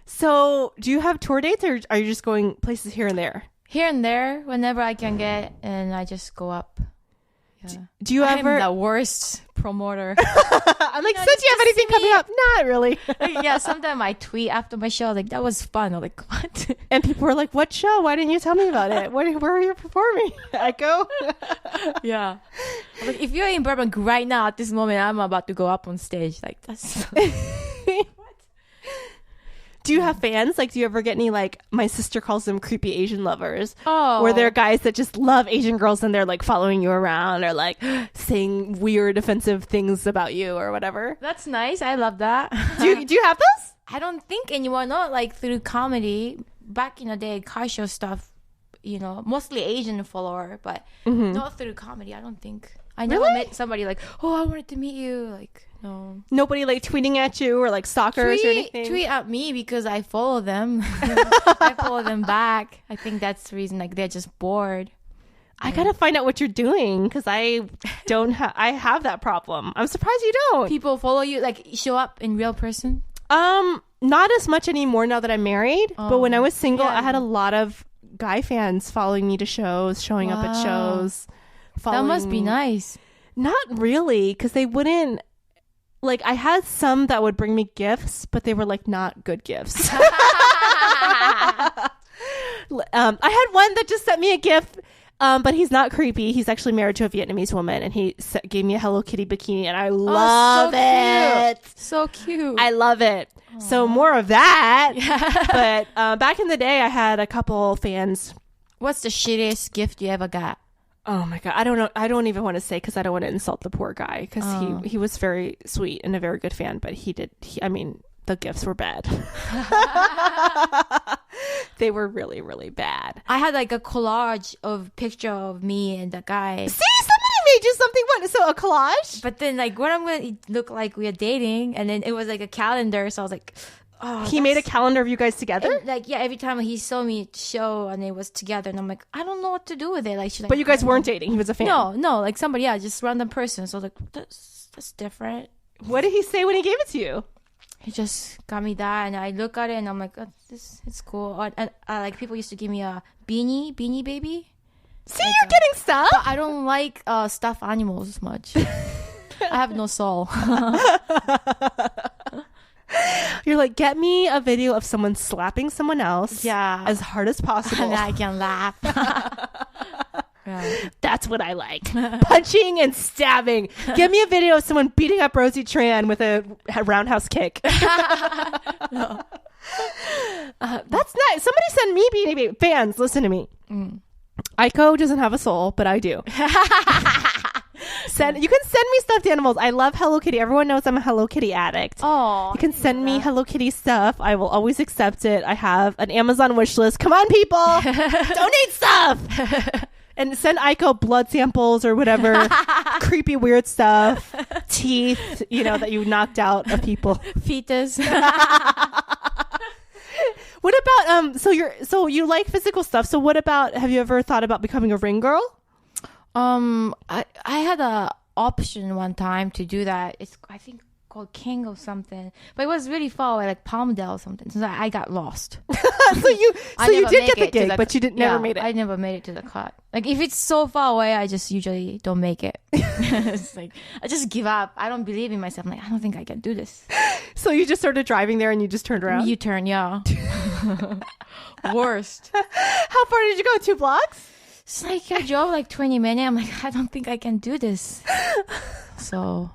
A: So do you have tour dates, or are you just going places here and there?
B: Here and there, whenever I can get, and I just go up. Yeah.
A: Do you ever?
B: I'm the worst promoter.
A: I'm like, since you have anything coming up? Not really.
B: Yeah, sometimes I tweet after my show, like, that was fun. I'm like, what?
A: And people were like, "What show? Why didn't you tell me about it? Where are you performing?" Echo?
B: Yeah. Like, if you're in Burbank right now at this moment, I'm about to go up on stage. Like, that's...
A: Do you have fans? Like, do you ever get any, like, my sister calls them creepy Asian lovers?
B: Oh.
A: Where they're guys that just love Asian girls and they're, like, following you around or, like, saying weird, offensive things about you or whatever.
B: That's nice. I love that.
A: Do you have those?
B: I don't think anymore. Not, like, through comedy. Back in the day, car show stuff, you know, mostly Asian follower, but not through comedy, I don't think. I never met somebody like, "Oh, I wanted to meet you." Like, no.
A: Nobody like tweeting at you or like stalkers or anything?
B: Tweet at me because I follow them. I follow them back. I think that's the reason, like, they're just bored.
A: I gotta find out what you're doing because I have that problem. I'm surprised you don't.
B: People follow you, like, show up in real person?
A: Not as much anymore now that I'm married. But when I was single, I had a lot of guy fans following me to shows, showing up at shows.
B: That must be nice.
A: Not really, because they wouldn't. Like, I had some that would bring me gifts, but they were like not good gifts. I had one that just sent me a gift, but he's not creepy. He's actually married to a Vietnamese woman, and he gave me a Hello Kitty bikini, and I love it.
B: So cute.
A: I love it. Aww. So more of that. Yeah. But back in the day, I had a couple fans.
B: What's the shittiest gift you ever got?
A: Oh my God. I don't know. I don't even want to say because I don't want to insult the poor guy because he was very sweet and a very good fan, but I mean, the gifts were bad. They were really, really bad.
B: I had like a collage of picture of me and the guy.
A: See, somebody made you something fun. So a collage?
B: But then like what I'm going to look like we are dating, and then it was like a calendar. So I was like, oh,
A: he made a calendar of you guys together?
B: And, like, yeah, every time he saw me show and it was together, and I'm like, I don't know what to do with it. Like, she's like,
A: but you guys weren't dating. He was a fan.
B: No, like somebody, just random person. So I was like, that's different.
A: What did he say when he gave it to you?
B: He just got me that, and I look at it and I'm like, oh, it's cool. And like people used to give me a beanie baby.
A: See, like, you're getting stuff.
B: But I don't like stuffed animals much. I have no soul.
A: You're like, get me a video of someone slapping someone else as hard as possible.
B: And I can laugh. Yeah.
A: That's what I like. Punching and stabbing. Give me a video of someone beating up Rosie Tran with a roundhouse kick.
B: No.
A: That's nice. Somebody send me beating fans. Listen to me. Aiko doesn't have a soul, but I do. You can send me stuffed animals. I love Hello Kitty. Everyone knows I'm a Hello Kitty addict.
B: Oh,
A: you can send me Hello Kitty stuff. I will always accept it. I have an Amazon wish list. Come on, people. Donate stuff. And send Aiko blood samples or whatever creepy weird stuff, teeth, that you knocked out of people,
B: fetus.
A: What about so you like physical stuff? So what about, have you ever thought about becoming a ring girl?
B: I had a option one time to do that. It's I think called King or something, but it was really far away, like Palmdale or something. So I got lost.
A: so you did get the gig, but you never made it.
B: I never made it to the cut. Like if it's so far away, I just usually don't make it. It's like I just give up. I don't believe in myself. I'm like, I don't think I can do this.
A: So you just started driving there and you just turned around?
B: U-turn, yeah. Worst.
A: How far did you go? 2 blocks?
B: It's like I drove like 20 minutes. I'm like, I don't think I can do this. So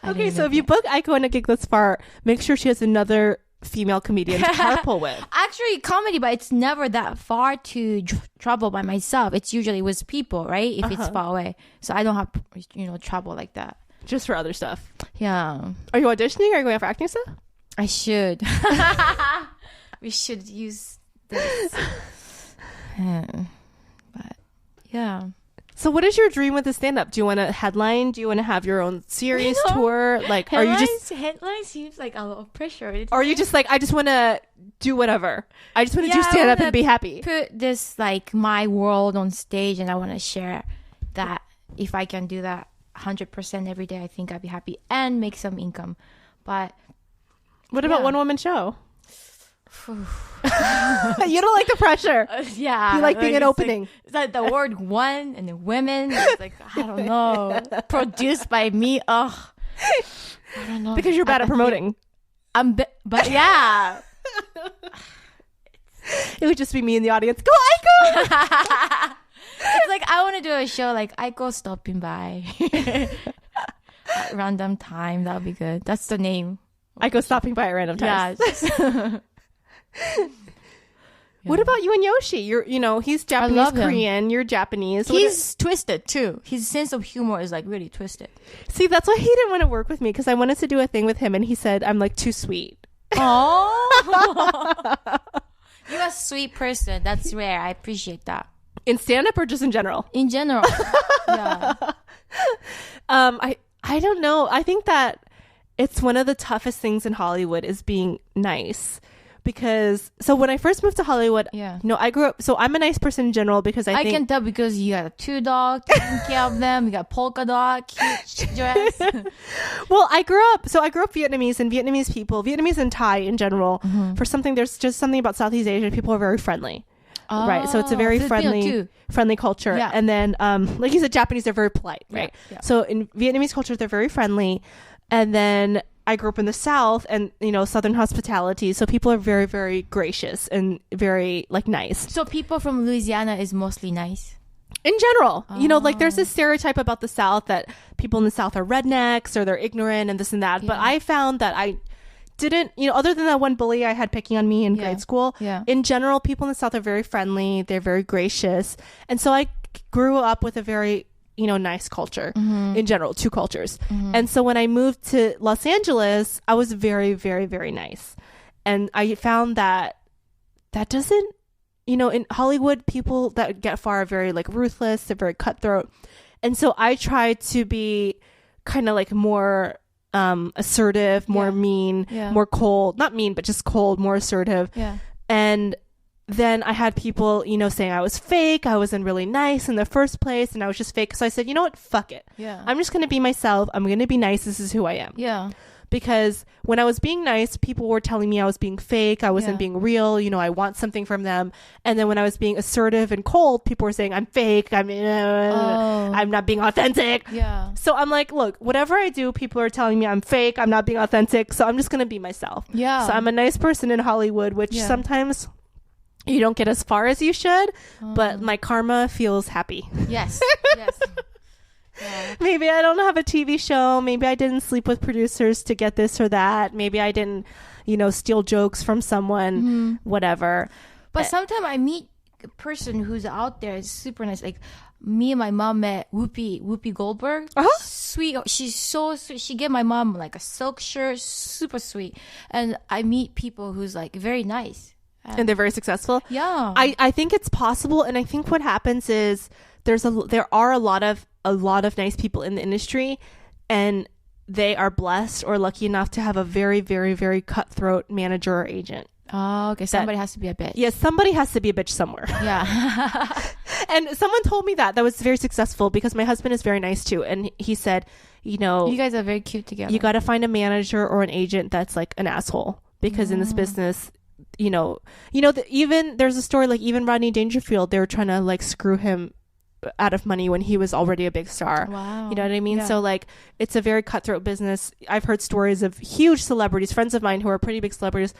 A: okay, so if you book Aiko in a gig this far, make sure she has another female comedian to carpool with.
B: Actually, comedy, but it's never that far to travel by myself. It's usually with people, right? If it's far away. So I don't have, trouble like that.
A: Just for other stuff.
B: Yeah.
A: Are you auditioning? Are you going out for acting stuff?
B: I should. We should use this. But yeah.
A: So what is your dream with the stand-up? Do you want to headline? Do you want to have your own series tour? Like, are you just...
B: Headline seems like a lot of pressure.
A: Or are you just like, I just want to do whatever. I just want to do stand-up and be happy.
B: Put this, like, my world on stage, and I want to share that. If I can do that 100% every day, I think I'd be happy and make some income. But...
A: What about one-woman show? You don't like the pressure.
B: Yeah.
A: You like being an opening.
B: It's like the word one and the women. It's like, I don't know. Produced by me. Ugh. I don't know.
A: Because you're bad at promoting.
B: But yeah.
A: It would just be me in the audience. Go, Aiko!
B: It's like, I want to do a show like Aiko stopping by. At random time. That would be good. That's the name.
A: Aiko stopping by at random times.
B: Yeah.
A: What about you and Yoshi? He's Japanese Korean. You're Japanese.
B: He's twisted too. His sense of humor is like really twisted.
A: See, that's why he didn't want to work with me, because I wanted to do a thing with him, and he said I'm like too sweet.
B: Oh, you're a sweet person. That's rare. I appreciate that.
A: In stand-up or just in general?
B: In general. Yeah.
A: I don't know. I think that it's one of the toughest things in Hollywood is being nice. Because, so when I first moved to Hollywood, I grew up, so I'm a nice person in general because I think...
B: can tell because you got 2 dogs, taking care of them, you got polka dot, cute dress.
A: Well, I grew up Vietnamese, and Vietnamese and Thai in general, there's just something about Southeast Asia, people are very friendly. Right, so it's a very friendly culture. Yeah. And then, like you said, Japanese, they're very polite, right? Yeah. So in Vietnamese culture, they're very friendly. And then I grew up in the South and, Southern hospitality. So people are very, very gracious and very, like, nice.
B: So people from Louisiana is mostly nice?
A: In general. Like there's this stereotype about the South that people in the South are rednecks or they're ignorant and this and that. Yeah. But I found that I didn't, other than that one bully I had picking on me in grade school, in general, people in the South are very friendly. They're very gracious. And so I grew up with a very... nice culture in general, 2 cultures. And so when I moved to Los Angeles, I was very, very, very nice. And I found that doesn't, in Hollywood, people that get far are very like ruthless, they're very cutthroat. And so I tried to be kind of like more assertive, more mean, more cold, not mean, but just cold, more assertive. Yeah. And then I had people, saying I was fake. I wasn't really nice in the first place, and I was just fake. So I said, you know what? Fuck it. Yeah. I'm just going to be myself. I'm going to be nice. This is who I am.
B: Yeah.
A: because when I was being nice, people were telling me I was being fake. I wasn't being real. You know, I want something from them. And then when I was being assertive and cold, people were saying I'm fake. I'm not being authentic.
B: Yeah.
A: So I'm like, look, whatever I do, people are telling me I'm fake. I'm not being authentic. So I'm just going to be myself.
B: Yeah.
A: So I'm a nice person in Hollywood, which sometimes you don't get as far as you should, but my karma feels happy.
B: Yes. Yes. Yeah.
A: Maybe I don't have a TV show. Maybe I didn't sleep with producers to get this or that. Maybe I didn't, steal jokes from someone, whatever.
B: But sometimes I meet a person who's out there is super nice. Like me and my mom met Whoopi Goldberg. Sweet. She's so sweet. She gave my mom like a silk shirt. Super sweet. And I meet people who's like very nice.
A: And they're very successful.
B: Yeah.
A: I think it's possible. And I think what happens is there are a lot of nice people in the industry, and they are blessed or lucky enough to have a very, very, very cutthroat manager or agent.
B: Oh, okay. Somebody has to be a bitch.
A: Yeah, somebody has to be a bitch somewhere.
B: Yeah.
A: And someone told me that was very successful, because my husband is very nice too. And he said, you
B: guys are very cute together.
A: You got to find a manager or an agent that's like an asshole, because in this business, even there's a story like even Rodney Dangerfield, they were trying to like screw him out of money when he was already a big star.
B: Wow.
A: You know what I mean?
B: Yeah.
A: So like it's a very cutthroat business. I've heard stories of huge celebrities, friends of mine who are pretty big celebrities.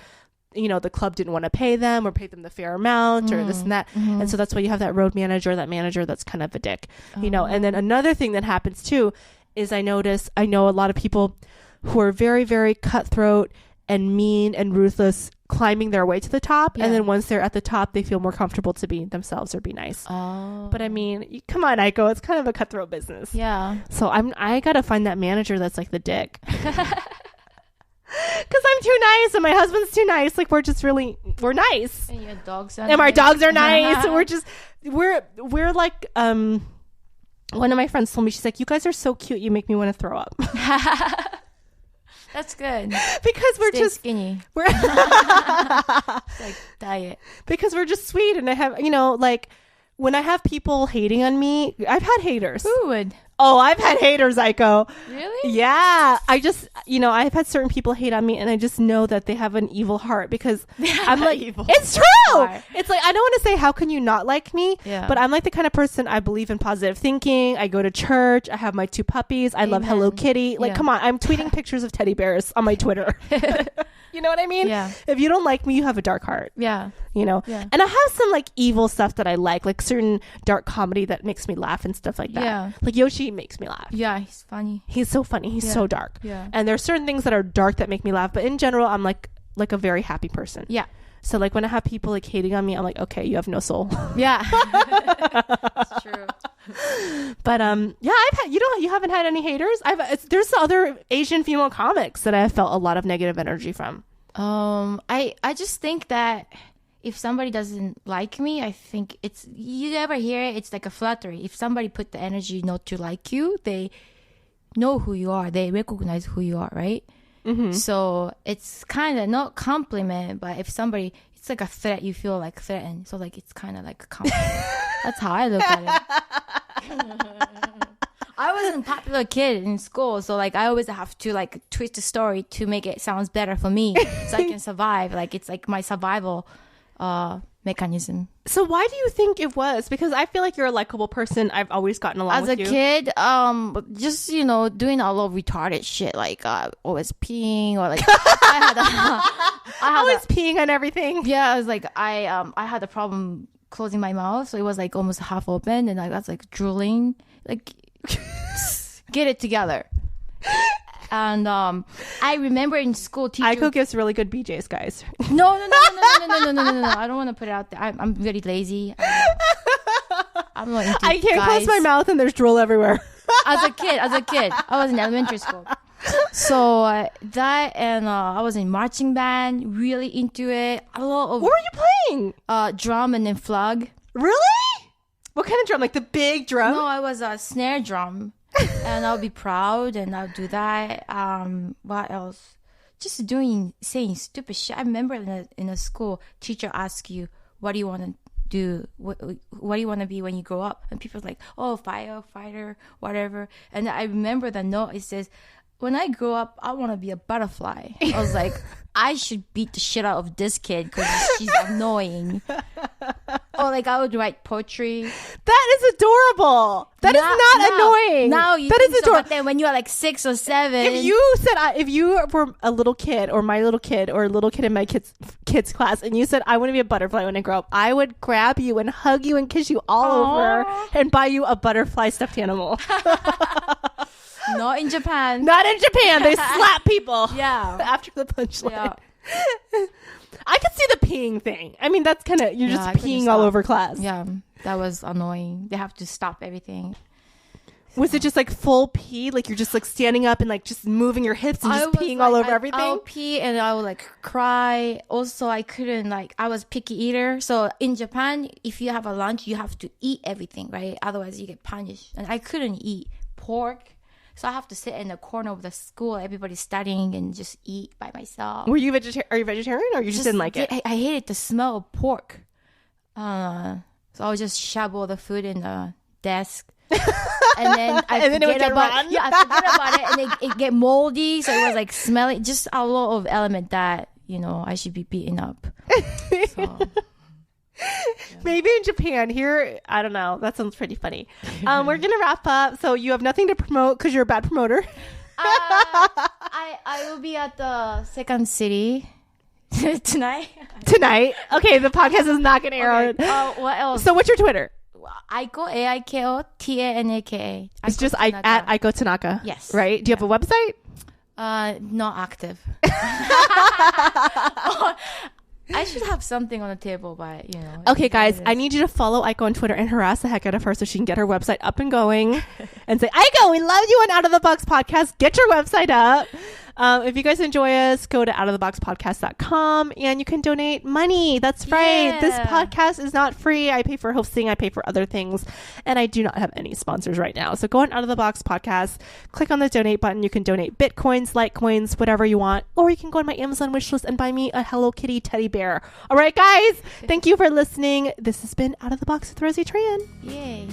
A: The club didn't want to pay them or pay them the fair amount or this and that. And so that's why you have that road manager, that manager that's kind of a dick, And then another thing that happens too is I know a lot of people who are very, very cutthroat and mean and ruthless climbing their way to the top. And then once they're at the top, they feel more comfortable to be themselves or be nice. But I mean, come on, Aiko, it's kind of a cutthroat business.
B: Yeah.
A: So I got to find that manager that's like the dick. Because I'm too nice and my husband's too nice. Like we're nice.
B: And your dogs are
A: and our dogs are nice. we're like, one of my friends told me, she's like, you guys are so cute. You make me want to throw up.
B: That's good.
A: Because we're
B: Stay
A: just
B: skinny.
A: We're
B: like diet.
A: Because we're just sweet. And I have, like when I have people hating on me, I've had haters.
B: Who would?
A: Oh, I've had haters, Aiko.
B: Really?
A: Yeah. I just, I've had certain people hate on me, and I just know that they have an evil heart, because I'm like, it's true. It's like, I don't want to say, how can you not like me?
B: Yeah.
A: But I'm like the kind of person, I believe in positive thinking. I go to church. I have my 2 puppies. I love Hello Kitty. Like, come on. I'm tweeting pictures of teddy bears on my Twitter. You know what I mean?
B: Yeah.
A: If you don't like me, you have a dark heart.
B: Yeah.
A: Yeah. And I have some like evil stuff that I like certain dark comedy that makes me laugh and stuff like that.
B: Yeah.
A: Like Yoshi makes me laugh.
B: Yeah, he's funny.
A: He's so funny. He's so dark.
B: Yeah.
A: And there's certain things that are dark that make me laugh, but in general, I'm like a very happy person.
B: Yeah.
A: So like when I have people like hating on me, I'm like, okay, you have no soul.
B: Yeah. That's true.
A: But yeah, I've had you haven't had any haters. There's other Asian female comics that I have felt a lot of negative energy from.
B: I just think that if somebody doesn't like me, I think you ever hear it? It's like a flattery. If somebody put the energy not to like you, they know who you are. They recognize who you are, right? Mm-hmm. So it's kind of not compliment, but if somebody, it's like a threat, you feel like threatened. So like it's kind of like a compliment. That's how I look at it. I wasn't a popular kid in school, so like I always have to like twist the story to make it sound better for me, so I can survive. Like it's like my survival mechanism.
A: So why do you think it was? Because I feel like you're a likable person. I've always gotten along with you.
B: As a kid, just doing a lot of retarded shit, like always peeing or like I
A: always peeing on everything.
B: Yeah, I was like I had a problem closing my mouth, so it was like almost half open, and I was like drooling, like get it together. And I remember in school, teacher
A: Aiko gives really good BJs, guys.
B: No. I don't want to put it out there. I'm very lazy. I'm not into
A: I can't
B: guys.
A: close my mouth and there's drool everywhere.
B: As a kid, I was in elementary school. So that, and I was in marching band, really into it. A lot of
A: what were you playing?
B: Drum and then flag.
A: Really? What kind of drum? Like the big drum?
B: No, I was a snare drum. And I'll be proud and I'll do that. What else? Just saying stupid shit. I remember in a school, teacher asks you, what do you want to do? What do you want to be when you grow up? And people are like, oh, firefighter, whatever. And I remember the note, it says, when I grew up, I want to be a butterfly. I was like, I should beat the shit out of this kid because she's annoying. Or like I would write poetry.
A: That is adorable. That is not annoying.
B: Now you
A: that
B: think
A: is
B: so,
A: adorable.
B: but then when you are like 6 or 7.
A: If you said, if you were a little kid or my little kid or a little kid in my kids class and you said, I want to be a butterfly when I grow up, I would grab you and hug you and kiss you all over and buy you a butterfly stuffed animal.
B: Not in Japan.
A: Not in Japan. They slap people.
B: Yeah.
A: After the punchline.
B: Yeah.
A: I could see the peeing thing. I mean, that's kind of, you're just peeing all over class.
B: Yeah. That was annoying. They have to stop everything.
A: Was it just like full pee? Like you're just like standing up and like just moving your hips and just peeing all over everything?
B: I would pee and I would like cry. Also, I couldn't I was picky eater. So in Japan, if you have a lunch, you have to eat everything, right? Otherwise you get punished. And I couldn't eat pork. So I have to sit in the corner of the school, everybody's studying, and just eat by myself.
A: Were you are you vegetarian or you just didn't like it?
B: I hated the smell of pork. So I would just shove all the food in the desk. And then I forget about it, and it get moldy, so it was like smelly. Just a lot of element that I should be beaten up. So.
A: Maybe in Japan. Here, I don't know. That sounds pretty funny. We're gonna wrap up. So you have nothing to promote because you're a bad promoter.
B: I will be at the second city tonight.
A: Okay, the podcast is not gonna air.
B: Okay. What else?
A: So what's your Twitter?
B: Aiko, Aiko Tanaka.
A: It's just at Aiko Tanaka.
B: Yes.
A: Right? Do you have a website?
B: Not active. I should have something on the table, but
A: Okay, guys, I need you to follow Aiko on Twitter and harass the heck out of her so she can get her website up and going and say, Aiko, we love you on Out of the Box Podcast. Get your website up. If you guys enjoy us, go to outoftheboxpodcast.com and you can donate money. That's right. Yeah. This podcast is not free. I pay for hosting. I pay for other things. And I do not have any sponsors right now. So go on Out of the Box Podcast, click on the donate button. You can donate Bitcoins, Litecoins, whatever you want. Or you can go on my Amazon wishlist and buy me a Hello Kitty teddy bear. All right, guys. Thank you for listening. This has been Out of the Box with Rosie Tran.
B: Yay.